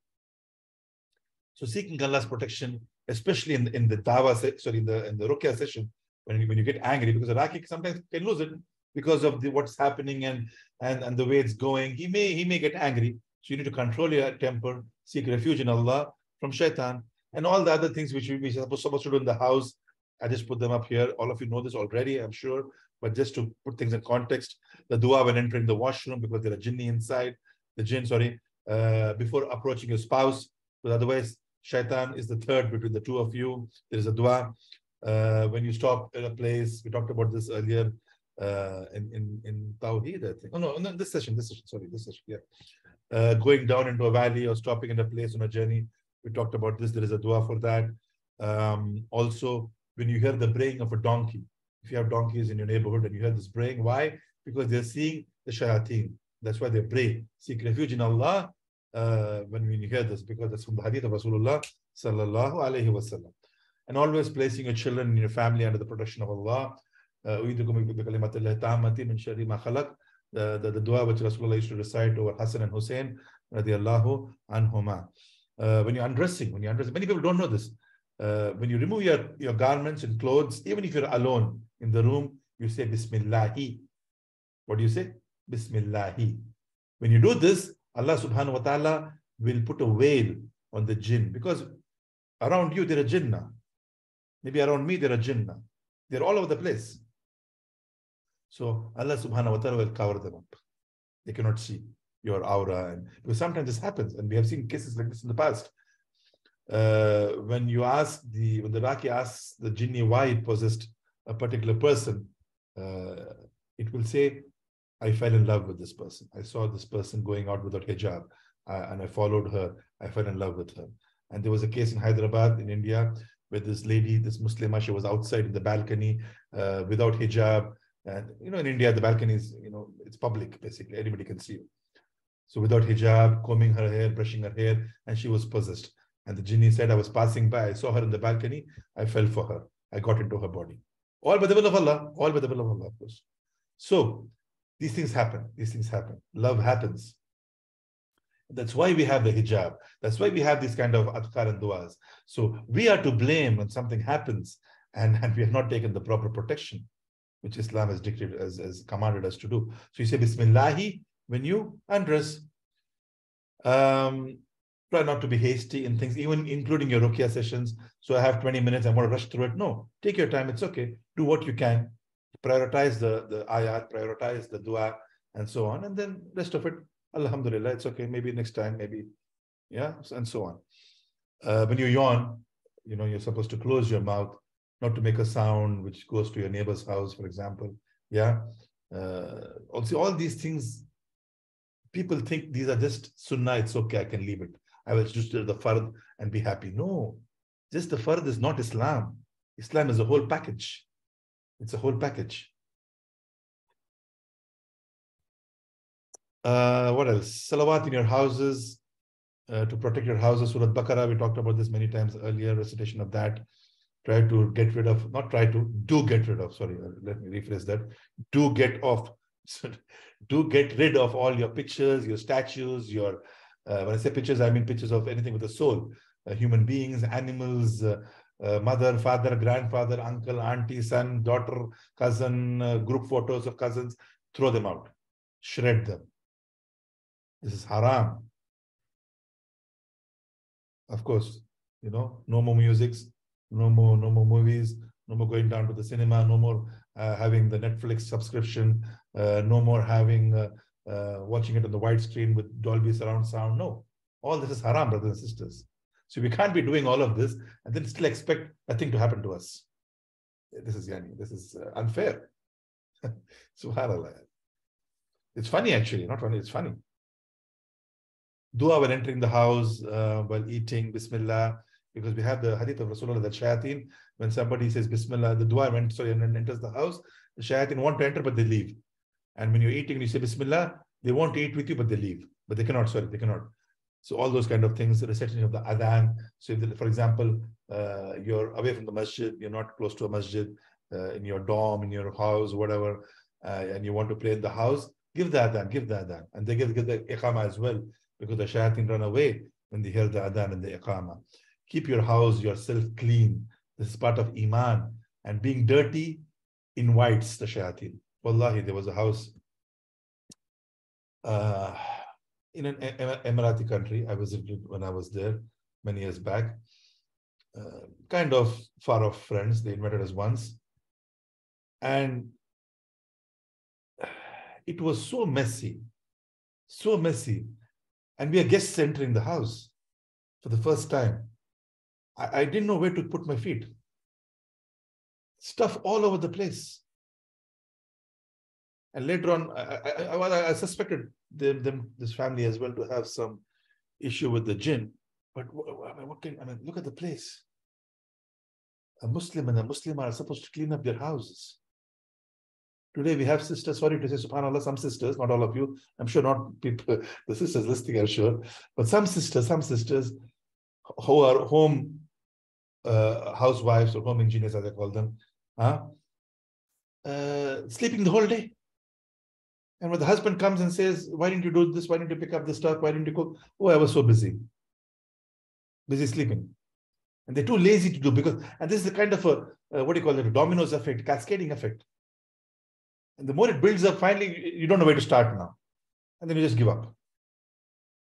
So seeking Allah's protection, especially in the Dawa, in the Ruqyah session, when you get angry, because a Raqi sometimes can lose it because of what's happening and the way it's going. He may get angry. So you need to control your temper, seek refuge in Allah from shaitan, and all the other things which we're supposed to do in the house. I just put them up here. All of you know this already, I'm sure, but just to put things in context, the dua when entering the washroom because there are jinni inside, before approaching your spouse, because otherwise shaitan is the third between the two of you. There is a dua. When you stop in a place, we talked about this earlier in Tawheed, I think. Oh, no, this session, yeah. Going down into a valley or stopping in a place on a journey. We talked about this. There is a dua for that. Also, when you hear the braying of a donkey, if you have donkeys in your neighborhood and you hear this braying, why? Because they're seeing the shayateen. That's why they bray. Seek refuge in Allah when you hear this, because that's from the hadith of Rasulullah sallallahu alayhi wasallam. And always placing your children and your family under the protection of Allah. The dua which Rasulullah used to recite over Hassan and Hussein radiallahu anhuma. When you're undressing, many people don't know this. When you remove your garments and clothes, even if you're alone in the room, you say Bismillahi. What do you say? Bismillahi. When you do this, Allah subhanahu wa ta'ala will put a veil on the jinn, because around you there are jinnah. Maybe around me there are jinnah. They're all over the place. So Allah subhanahu wa ta'ala will cover them up. They cannot see your aura. Because sometimes this happens, and we have seen cases like this in the past. When the Raqi asks the jinni why it possessed a particular person, it will say, I fell in love with this person. I saw this person going out without hijab, and I followed her. I fell in love with her. And there was a case in Hyderabad in India where this lady, this Muslimah, she was outside in the balcony without hijab. And in India, the balcony is, it's public, basically. Anybody can see you. So without hijab, combing her hair, brushing her hair, and she was possessed. And the jinni said, I was passing by, I saw her in the balcony, I fell for her. I got into her body. All by the will of Allah. All by the will of Allah, of course. So these things happen. Love happens. That's why we have the hijab. That's why we have these kind of adhkar and duas. So we are to blame when something happens and we have not taken the proper protection, which Islam has dictated, as commanded us to do. So you say Bismillahi when you undress. Try not to be hasty in things, even including your Ruqyah sessions. So I have 20 minutes, I want to rush through it. No, take your time, it's okay. Do what you can. Prioritize the ayat, prioritize the dua, and so on. And then rest of it, alhamdulillah, it's okay. Maybe next time, maybe, yeah, and so on. When you yawn, you're supposed to close your mouth, not to make a sound which goes to your neighbor's house, for example. Yeah. Also, all these things, people think these are just sunnah, it's okay, I can leave it. I will just do the fard and be happy. No, just the fard is not Islam. Islam is a whole package. It's a whole package. What else? Salawat in your houses, to protect your houses. Surah Baqarah, we talked about this many times earlier, recitation of that. Try to get rid of, not try to, do get rid of, sorry, let me rephrase that. Do get off. Do get rid of all your pictures, your statues, your, when I say pictures, I mean pictures of anything with a soul. Human beings, animals, mother, father, grandfather, uncle, auntie, son, daughter, cousin, group photos of cousins. Throw them out. Shred them. This is haram. Of course, no more musics, no more movies, no more going down to the cinema, no more having the Netflix subscription, no more having watching it on the widescreen with Dolby surround sound. No, all this is haram, brothers and sisters. So we can't be doing all of this and then still expect nothing to happen to us. This is unfair. Subhanallah. It's funny, actually, not funny, it's funny. Dua when entering the house, while eating, Bismillah, because we have the hadith of Rasulullah, that shayateen, when somebody says Bismillah, the dua and enters the house, The shayateen want to enter, but they leave. And when you're eating and you say Bismillah, they want to eat with you, but they leave. But they cannot, sorry, they cannot. So all those kind of things, the recitation of the adhan. So if, for example, you're away from the masjid, you're not close to a masjid, in your dorm, in your house, whatever, and you want to pray in the house, give the adhan, give the adhan. And they give the iqamah as well, because the shayateen run away when they hear the adhan and the iqamah. Keep your house, yourself clean. This is part of iman. And being dirty invites the shayateen. Wallahi, there was a house in an Emirati country. I visited when I was there many years back. Kind of far off friends. They invited us once. And it was so messy. So messy. And we are guests entering the house for the first time. I didn't know where to put my feet. Stuff all over the place. And later on, I suspected this family as well to have some issue with the jinn. But look at the place. A Muslim and a Muslim are supposed to clean up their houses. Today we have sisters, sorry to say, subhanAllah, some sisters, not all of you, I'm sure not people, the sisters listening, I'm sure, but some sisters who are home housewives or home engineers, as I call them, sleeping the whole day. And when the husband comes and says, why didn't you do this? Why didn't you pick up this stuff? Why didn't you cook? Oh, I was so busy sleeping. And they're too lazy to do, because, and this is a kind of a, what do you call it, a dominoes effect, cascading effect. And the more it builds up, finally, you don't know where to start now. And then you just give up.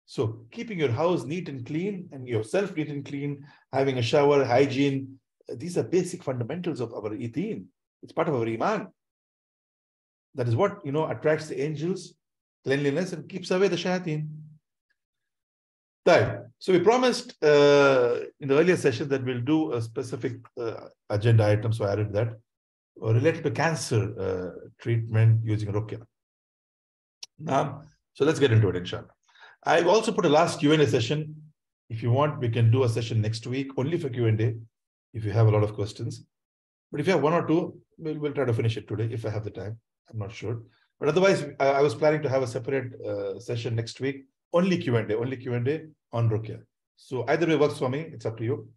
So keeping your house neat and clean, and yourself neat and clean, having a shower, hygiene, these are basic fundamentals of our deen. It's part of our iman. That is what, attracts the angels, cleanliness, and keeps away the shayateen. So we promised in the earlier session that we'll do a specific agenda item, so I added that, related to cancer treatment using Ruqyah. So let's get into it, inshallah. I've also put a last Q&A session. If you want, we can do a session next week, only for Q&A, if you have a lot of questions. But if you have one or two, we'll try to finish it today, if I have the time. I'm not sure. But otherwise, I was planning to have a separate session next week, only Q&A on Ruqyah. So either way works for me, it's up to you.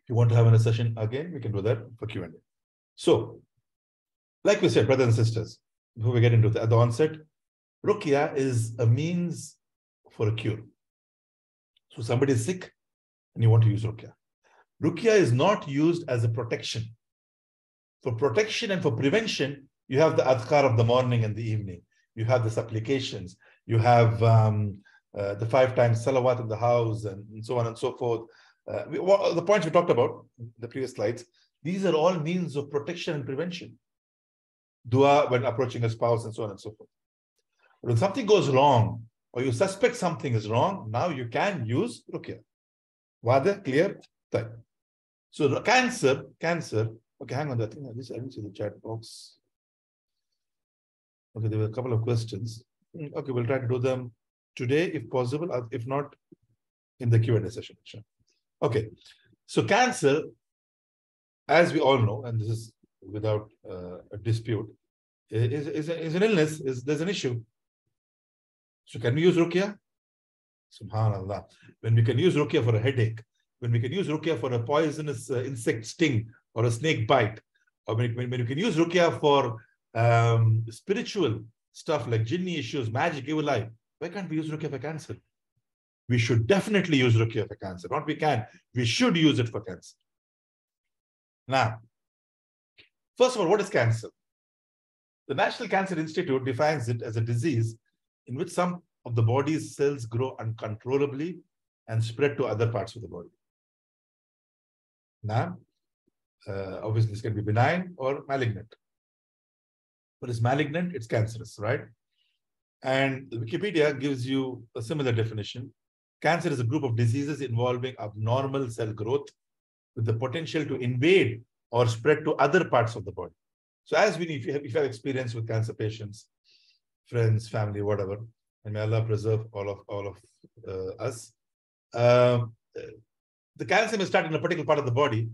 If you want to have a session again, we can do that for Q&A. So, like we said, brothers and sisters, before we get into at the onset, Ruqyah is a means for a cure. So somebody is sick and you want to use Ruqyah. Ruqyah is not used as a protection. For protection and for prevention, you have the adhkar of the morning and the evening. You have the supplications. You have the 5 times salawat in the house and so on and so forth. The points we talked about in the previous slides, these are all means of protection and prevention. Dua when approaching a spouse and so on and so forth. But when something goes wrong or you suspect something is wrong, now you can use Ruqyah. Wada, clear? Type. So cancer, okay, hang on, I didn't see the chat box. Okay, there were a couple of questions. Okay, we'll try to do them today if possible, if not in the Q&A session. Okay, so cancer, as we all know, and this is without a dispute, is an illness, there's an issue. So can we use Ruqyah? Subhanallah. When we can use Ruqyah for a headache, when we can use Ruqyah for a poisonous insect sting or a snake bite, or when we can use Ruqyah for spiritual stuff like jinni issues, magic, evil eye, why can't we use Ruqyah for cancer? We should definitely use Ruqyah for cancer. Not we can, we should use it for cancer. Now, first of all, what is cancer? The National Cancer Institute defines it as a disease in which some of the body's cells grow uncontrollably and spread to other parts of the body. Now, obviously, this can be benign or malignant. But it's malignant, it's cancerous, right? And Wikipedia gives you a similar definition. Cancer is a group of diseases involving abnormal cell growth with the potential to invade or spread to other parts of the body. So as if you have experience with cancer patients, friends, family, whatever, and may Allah preserve all of us, the cancer may start in a particular part of the body,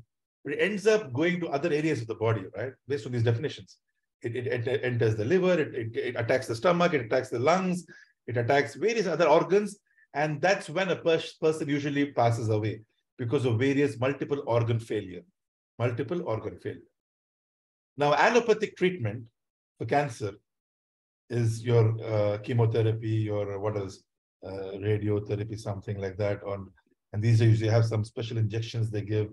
But it ends up going to other areas of the body, right? Based on these definitions. It enters the liver, it attacks the stomach, it attacks the lungs, it attacks various other organs. And that's when a person usually passes away because of various multiple organ failure. Multiple organ failure. Now, allopathic treatment for cancer is your chemotherapy, your what else? Radiotherapy, something like that. And these usually have some special injections they give.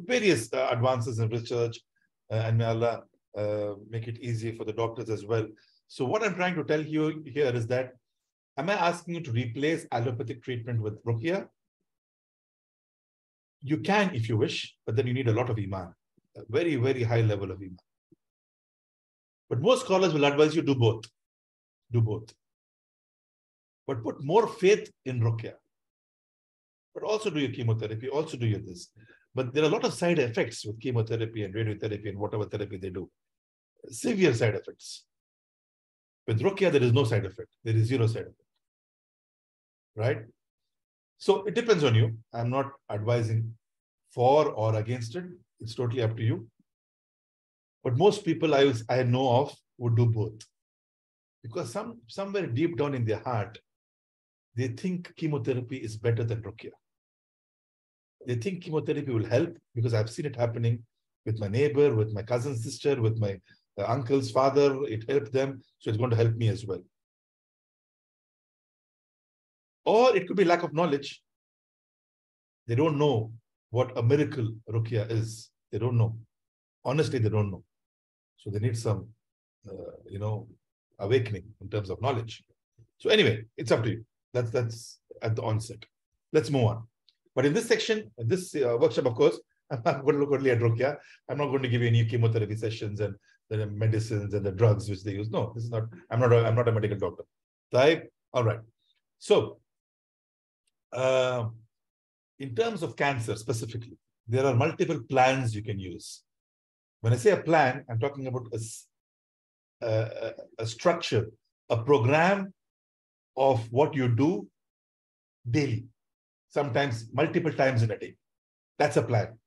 Various advances in research, and may Allah make it easy for the doctors as well. So what I'm trying to tell you here is that, am I asking you to replace allopathic treatment with Ruqyah? You can if you wish, but then you need a lot of Iman, a very, very high level of Iman. But most scholars will advise you do both. Do both. But put more faith in Ruqyah. But also do your chemotherapy, also do your this. But there are a lot of side effects with chemotherapy and radiotherapy and whatever therapy they do. Severe side effects. With Ruqyah, there is no side effect. There is zero side effect. Right? So it depends on you. I'm not advising for or against it. It's totally up to you. But most people I know of would do both. Because somewhere deep down in their heart, they think chemotherapy is better than Ruqyah. They think chemotherapy will help because I've seen it happening with my neighbor, with my cousin's sister, with my uncle's father. It helped them, so it's going to help me as well. Or it could be lack of knowledge. They don't know what a miracle Ruqyah is. They don't know. Honestly, they don't know. So they need some, awakening in terms of knowledge. So anyway, it's up to you. That's at the onset. Let's move on. But in this section, this workshop, of course, I'm not going to look only at Ruqyah. I'm not going to give you any chemotherapy sessions and the medicines and the drugs which they use. No, this is not. I'm not a medical doctor. Right? All right. So, in terms of cancer specifically, there are multiple plans you can use. When I say a plan, I'm talking about a structure, a program of what you do daily, sometimes multiple times in a day. That's a plan.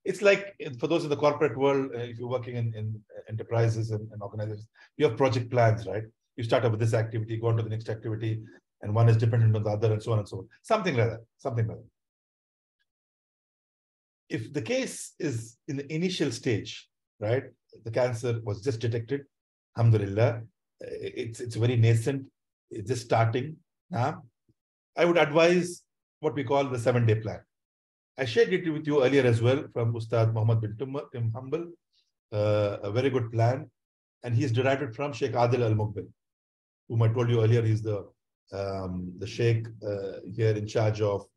It's like for those in the corporate world, if you're working in enterprises and organizations, you have project plans, right? You start up with this activity, go on to the next activity, and one is dependent on the other, and so on and so on. Something like that. Something like that. If the case is in the initial stage, right? The cancer was just detected, alhamdulillah, it's very nascent, it's just starting. I would advise what we call the 7-day plan. I shared it with you earlier as well from Ustad Muhammad bin Tim Humble, a very good plan. And he's derived it from Sheikh Adil Al-Muqbil, whom I told you earlier, he's the Sheikh here in charge of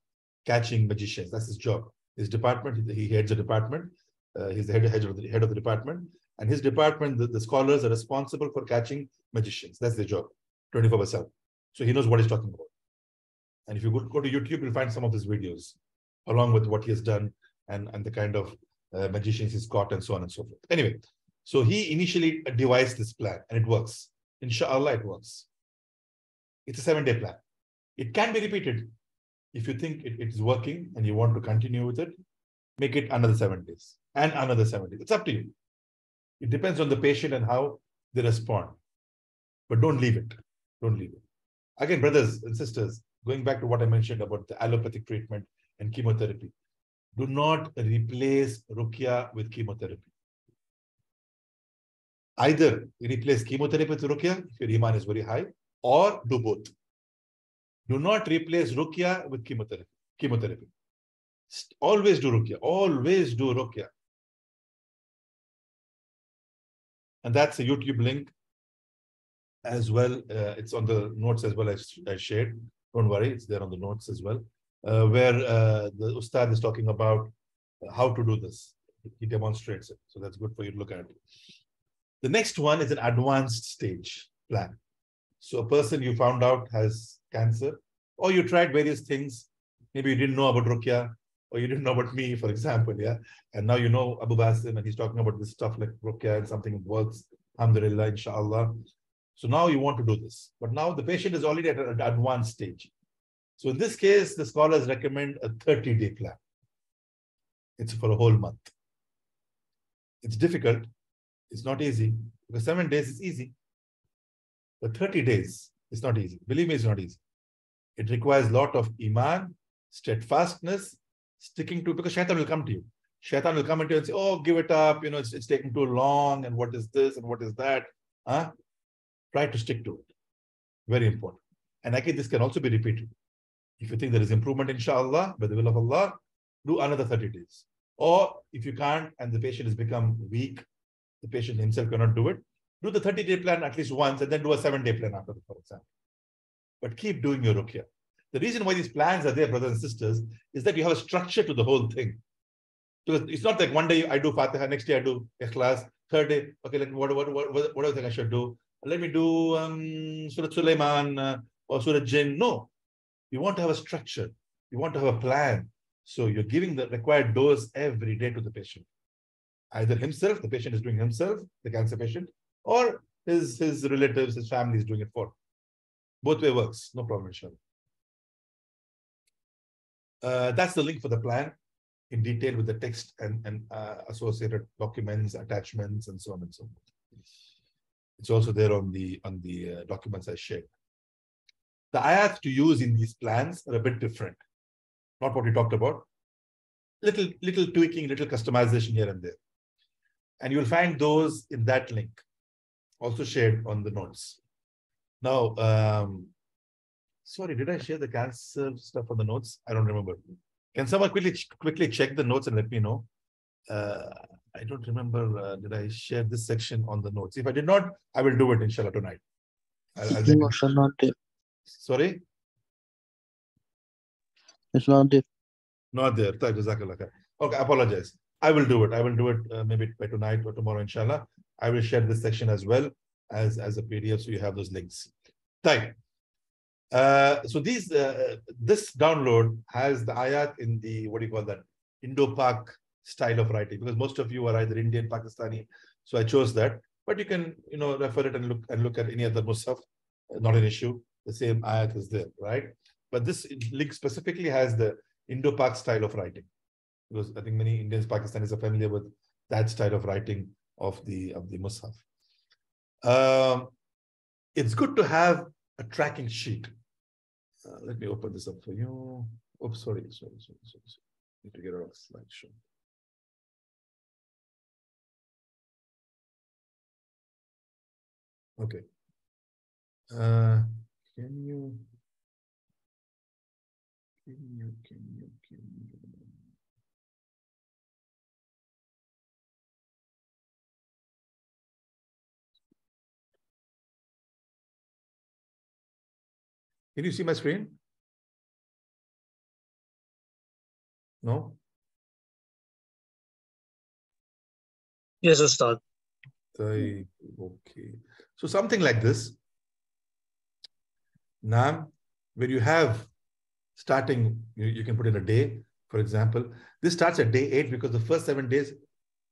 catching magicians. That's his job. His department, he heads a department. He's the head of the department. And his department, the scholars are responsible for catching magicians. That's their job, 24/7. So he knows what he's talking about. And if you go to YouTube, you'll find some of his videos, along with what he has done and the kind of magicians he's caught and so on and so forth. Anyway, so he initially devised this plan and it works. Inshallah, it works. It's a 7-day plan. It can be repeated. If you think it is working and you want to continue with it, make it another 7 days and another 7 days. It's up to you. It depends on the patient and how they respond. But don't leave it. Don't leave it. Again, brothers and sisters, going back to what I mentioned about the allopathic treatment and chemotherapy, do not replace Ruqyah with chemotherapy. Either replace chemotherapy with Ruqyah, if your Iman is very high, or do both. Do not replace Ruqyah with chemotherapy. Always do Ruqyah. Always do Ruqyah. And that's a YouTube link as well. It's on the notes as well as I shared. Don't worry, it's there on the notes as well. Where the Ustad is talking about how to do this. He demonstrates it. So that's good for you to look at. The next one is an advanced stage plan. So a person you found out has cancer, or you tried various things. Maybe you didn't know about Ruqyah, or you didn't know about me, for example, yeah. And now you know Abu Basim, and he's talking about this stuff like Ruqyah and something that works. Alhamdulillah, inshallah. So now you want to do this. But now the patient is already at an advanced stage. So in this case, the scholars recommend a 30-day plan. It's for a whole month. It's difficult. It's not easy. Because 7 days is easy. But 30 days is not easy. Believe me, it's not easy. It requires a lot of iman, steadfastness, sticking to it, because shaitan will come to you. Shaitan will come to you and say, oh, give it up, it's taking too long, and what is this, and what is that? Try to stick to it. Very important. And again, this can also be repeated. If you think there is improvement, inshallah, by the will of Allah, do another 30 days. Or if you can't, and the patient has become weak, the patient himself cannot do it, do the 30-day plan at least once, and then do a 7-day plan after, for example. But keep doing your ruqyah. The reason why these plans are there, brothers and sisters, is that you have a structure to the whole thing. Because it's not like one day I do Fatiha, next day I do Ikhlas, third day, okay, what do I think I should do? Let me do Surah Sulaiman or Surah Jinn. No. You want to have a structure. You want to have a plan. So you're giving the required dose every day to the patient. Either himself, the patient is doing himself, the cancer patient, or his relatives, his family is doing it for him. Both way works. No problem, inshallah. That's the link for the plan in detail with the text and associated documents, attachments, and so on and so forth. It's also there on the documents I shared. The ayat to use in these plans are a bit different. Not what we talked about. Little tweaking, little customization here and there. And you'll find those in that link, also shared on the notes. Now, sorry, did I share the cancer stuff on the notes? I don't remember. Can someone quickly check the notes and let me know? I don't remember, did I share this section on the notes? If I did not, I will do it, inshallah, tonight. No, sir, not there. Sorry? It's not there. Not there. Okay, I apologize. I will do it. I will do it maybe by tonight or tomorrow, inshallah. I will share this section as well as a PDF, so you have those links. Type. So this download has the ayat in the, what do you call that, Indo-Pak style of writing, because most of you are either Indian, Pakistani, so I chose that. But you can, refer it and look at any other mushaf. Not an issue. The same ayat is there, right? But this link specifically has the Indo-Pak style of writing, because I think many Indians, Pakistanis are familiar with that style of writing of the mushaf. It's good to have a tracking sheet. Let me open this up for you. Oops, sorry. Need to get it off the slideshow. Okay. Can you? Can you see my screen? No? Yes, Ustad. Okay. So something like this. Now, when you have starting, you can put in a day, for example. This starts at day 8 because the first 7 days,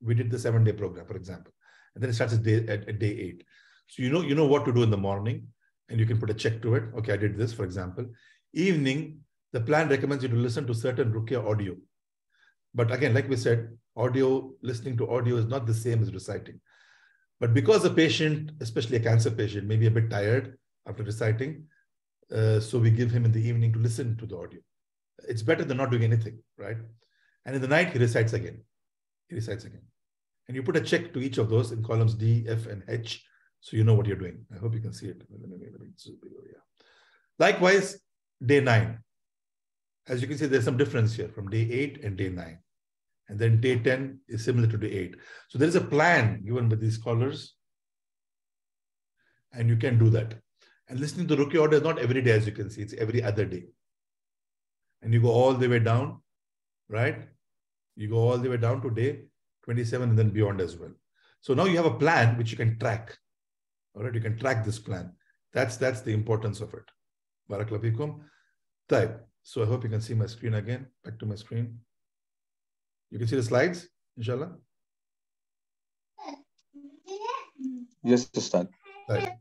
we did the 7-day program, for example. And then it starts at day 8. So you know what to do in the morning, and you can put a check to it. Okay, I did this, for example. Evening, the plan recommends you to listen to certain Ruqyah audio. But again, like we said, listening to audio is not the same as reciting. But because the patient, especially a cancer patient, may be a bit tired after reciting, so we give him in the evening to listen to the audio. It's better than not doing anything, right? And in the night, he recites again. And you put a check to each of those in columns D, F, and H, so you know what you're doing. I hope you can see it. Likewise, day 9. As you can see, there's some difference here from day 8 and day 9. And then day 10 is similar to day 8. So there is a plan given by these scholars, and you can do that. And listening to Ruqyah audio is not every day, as you can see, it's every other day. And you go all the way down, right? You go all the way down to day 27 and then beyond as well. So now you have a plan which you can track. All right, you can track this plan. That's the importance of it. Barakallahu fikum. Type. So I hope you can see my screen again. Back to my screen. You can see the slides, inshallah? Yes, Ustad. Right.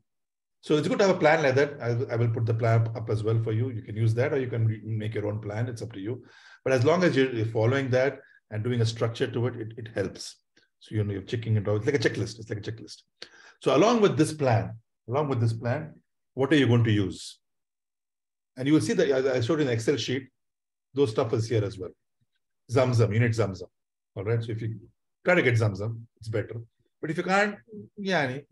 So it's good to have a plan like that. I will put the plan up as well for you. You can use that, or you can make your own plan. It's up to you. But as long as you're following that and doing a structure to it, it helps. So, you're checking it out. It's like a checklist. It's like a checklist. So along with this plan, what are you going to use? And you will see that I showed in the Excel sheet, those stuff is here as well. Zamzam, you need Zamzam. All right. So if you try to get Zamzam, it's better. But if you can't, you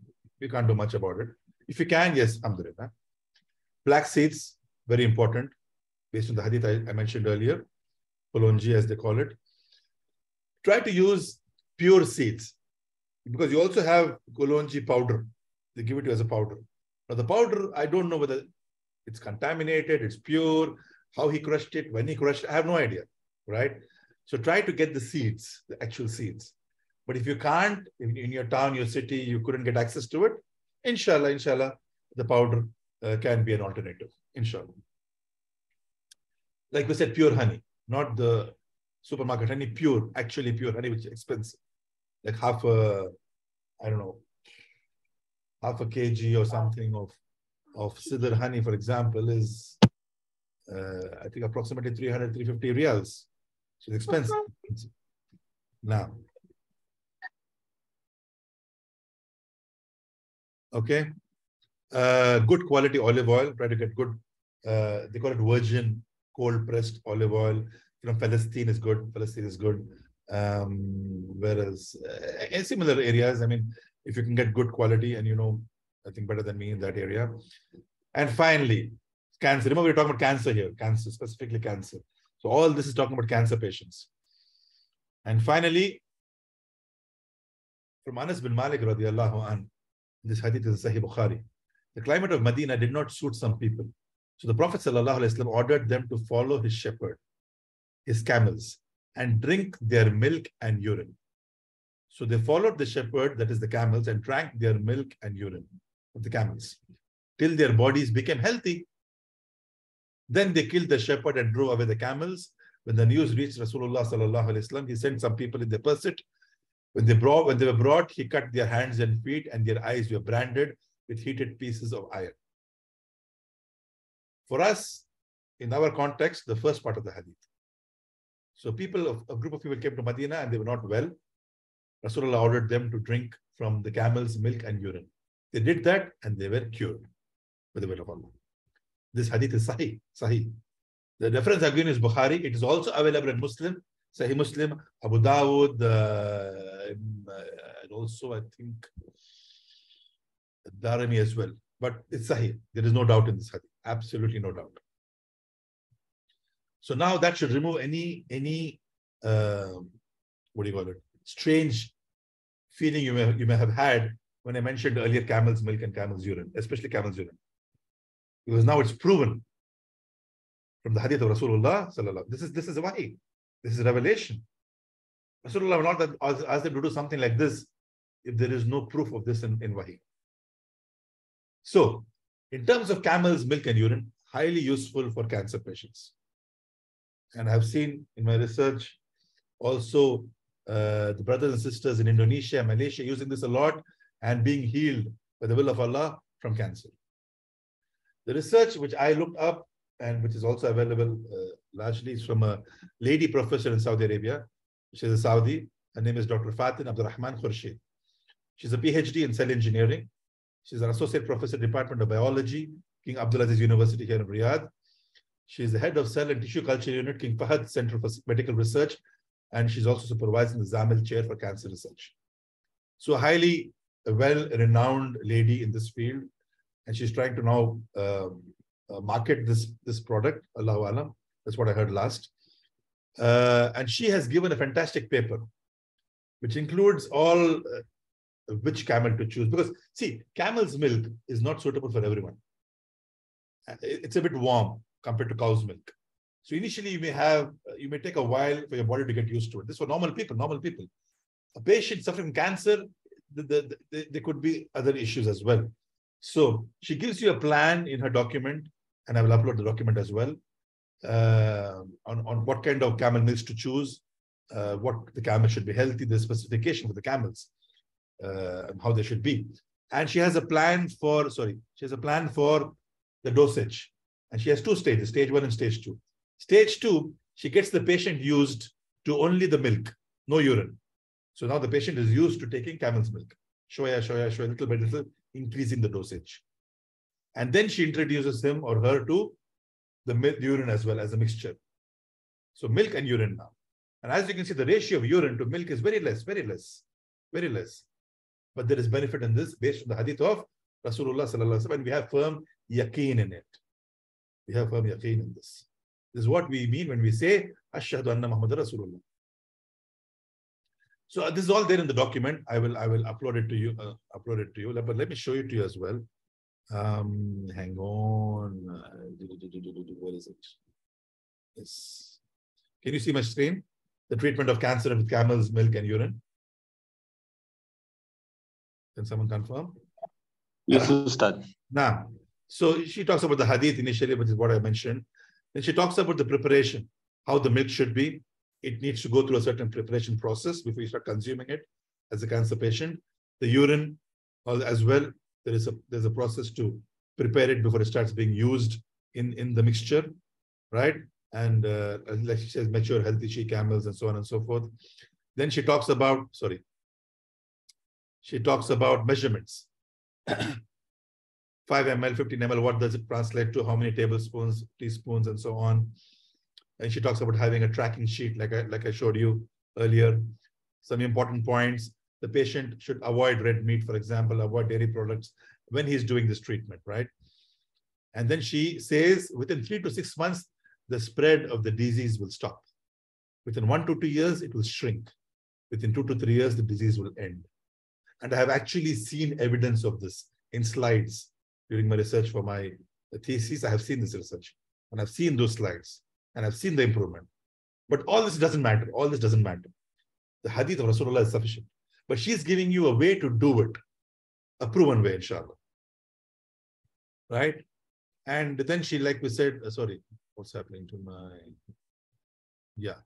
can't do much about it. If you can, yes, alhamdulillah. Black seeds, very important, based on the hadith I mentioned earlier, Kolonji as they call it. Try to use pure seeds, because you also have Kolonji powder. They give it to you as a powder. Now the powder, I don't know whether it's contaminated, it's pure, how he crushed it, when he crushed it, I have no idea, right? So try to get the seeds, the actual seeds. But if you can't, in your town, your city, you couldn't get access to it, inshallah, the powder can be an alternative, inshallah. Like we said, pure honey, not the supermarket honey, pure, actually pure honey, which is expensive. Like half a kg or something of Sidr honey, for example, is, I think, approximately 300, 350 riyals. So it's expensive. Now, okay. Good quality olive oil. Try to get good, they call it virgin, cold pressed olive oil. From Palestine is good. Whereas in similar areas, I mean, if you can get good quality, and I think better than me in that area. And finally, cancer. Remember, we're talking about cancer here, specifically cancer. So all this is talking about cancer patients. And finally, from Anas bin Malik radiallahu anh, this hadith is Sahih Bukhari. The climate of Medina did not suit some people. So the Prophet ﷺ ordered them to follow his shepherd, his camels, and drink their milk and urine. So they followed the shepherd, that is the camels, and drank their milk and urine of the camels till their bodies became healthy. Then they killed the shepherd and drove away the camels. When the news reached Rasulullah ﷺ, he sent some people in the pursuit. When they were brought, he cut their hands and feet, and their eyes were branded with heated pieces of iron. For us, in our context, the first part of the hadith. So a group of people came to Medina and they were not well. Rasulullah ordered them to drink from the camel's milk and urine. They did that and they were cured by the will of Allah. This hadith is Sahih. The reference again is Bukhari. It is also available in Muslim, Sahih Muslim, Abu Dawud, and also I think Darimi as well. But it's Sahih. There is no doubt in this hadith. Absolutely no doubt. So now that should remove any strange feeling you may have had when I mentioned earlier camel's milk and camel's urine, especially camel's urine. Because now it's proven from the hadith of Rasulullah sallallahu. This is wahi. This is revelation. Rasulullah will not ask them to do something like this if there is no proof of this in wahi. So, in terms of camel's milk and urine, highly useful for cancer patients. And I've seen in my research also the brothers and sisters in Indonesia, Malaysia using this a lot and being healed by the will of Allah from cancer. The research which I looked up and which is also available largely is from a lady professor in Saudi Arabia. She's a Saudi. Her name is Dr. Fatin Abdurrahman Khurshid. She's a PhD in cell engineering. She's an associate professor, Department of Biology, King Abdulaziz University here in Riyadh. She's the head of Cell and Tissue Culture Unit, King Fahad Center for Medical Research, and she's also supervising the Zamil Chair for Cancer Research. So a highly well-renowned lady in this field, and she's trying to now market this product, Allahu Alam. That's what I heard last. And she has given a fantastic paper, which includes all which camel to choose. Because, see, camel's milk is not suitable for everyone. It's a bit warm compared to cow's milk. So initially you may take a while for your body to get used to it. This is for normal people. A patient suffering from cancer, there could be other issues as well. So she gives you a plan in her document, and I will upload the document as well, on what kind of camel milks to choose, what the camel should be healthy, the specification for the camels, and how they should be. And she has a plan for the dosage. And she has two stages, stage 1 and stage 2. Stage 2, she gets the patient used to only the milk, no urine. So now the patient is used to taking camel's milk. Shoya, little by little, increasing the dosage. And then she introduces him or her to the urine as well as a mixture. So milk and urine now. And as you can see, the ratio of urine to milk is very less. But there is benefit in this based on the hadith of Rasulullah sallallahu alaihi wasallam, and we have firm yaqeen in it. We have firm yaqeen in this. This is what we mean when we say Ashhadu anna Muhammadar Rasulullah. So this is all there in the document. I will upload it to you. But let me show it to you as well. Hang on. Where is it? Yes. Can you see my screen? The treatment of cancer with camel's milk and urine. Can someone confirm? Yes, Ustad. Now, so she talks about the hadith initially, which is what I mentioned. Then she talks about the preparation, how the milk should be. It needs to go through a certain preparation process before you start consuming it as a cancer patient. The urine as well, there's a process to prepare it before it starts being used in the mixture, right? And like she says, mature, healthy she camels and so on and so forth. Then she talks about, measurements. 5 ml, 15 ml, what does it translate to? How many tablespoons, teaspoons, and so on. And she talks about having a tracking sheet, like I showed you earlier. Some important points. The patient should avoid red meat, for example, avoid dairy products when he's doing this treatment, right? And then she says within 3 to 6 months, the spread of the disease will stop. Within 1 to 2 years, it will shrink. Within 2 to 3 years, the disease will end. And I have actually seen evidence of this in slides during my research for my thesis. I have seen this research and I've seen those slides and I've seen the improvement. But all this doesn't matter. All this doesn't matter. The hadith of Rasulullah is sufficient. But she's giving you a way to do it, a proven way, inshallah. Right? And then she, like we said, what's happening to my, yeah.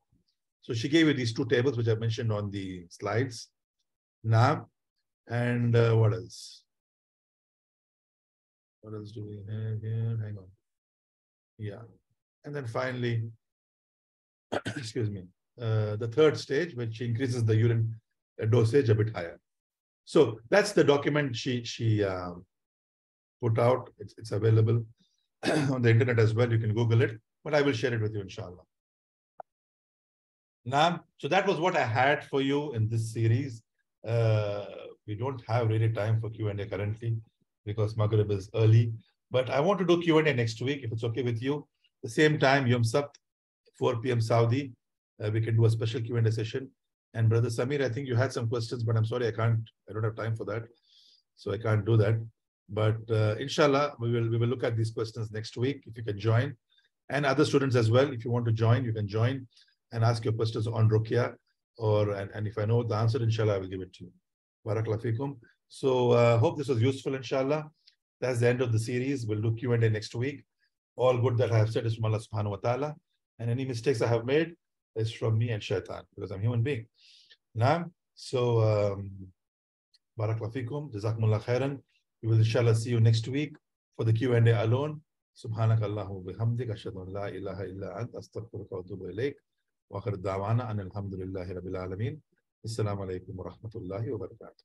So she gave you these 2 tables, which I mentioned on the slides. Now, and what else? What else do we have here? Hang on. Yeah. And then finally, excuse me, the 3rd stage, which increases the urine dosage a bit higher. So that's the document she put out. It's available on the internet as well. You can Google it, but I will share it with you, inshallah. Now, so that was what I had for you in this series. We don't have really time for Q&A currently because Maghrib is early, but I want to do Q&A next week, if it's okay with you. The same time, Yom Sabt, 4 p.m. Saudi, we can do a special Q&A session. And Brother Samir, I think you had some questions, but I'm sorry, I don't have time for that. So I can't do that. But inshallah, we will look at these questions next week, if you can join. And other students as well, if you want to join, you can join and ask your questions on Ruqyah. And if I know the answer, inshallah, I will give it to you. Barakallahu feekum. So hope this was useful, inshallah. That's the end of the series. We'll do Q&A next week. All good that I have said is from Allah subhanahu wa ta'ala. And any mistakes I have made is from me and shaitan, because I'm a human being. Now, so Barakallahu feekum. Jazakumullah khairan. We will inshallah see you next week for the Q&A alone. Subhanakallahu bihamdik. Ashhadu an la ilaha illa ant. Astaghfiruka wa atubu ilayk. Wa akhir da'wana an alhamdulillahi rabbil alameen. Assalamu alaikum wa rahmatullahi wa barakatuh.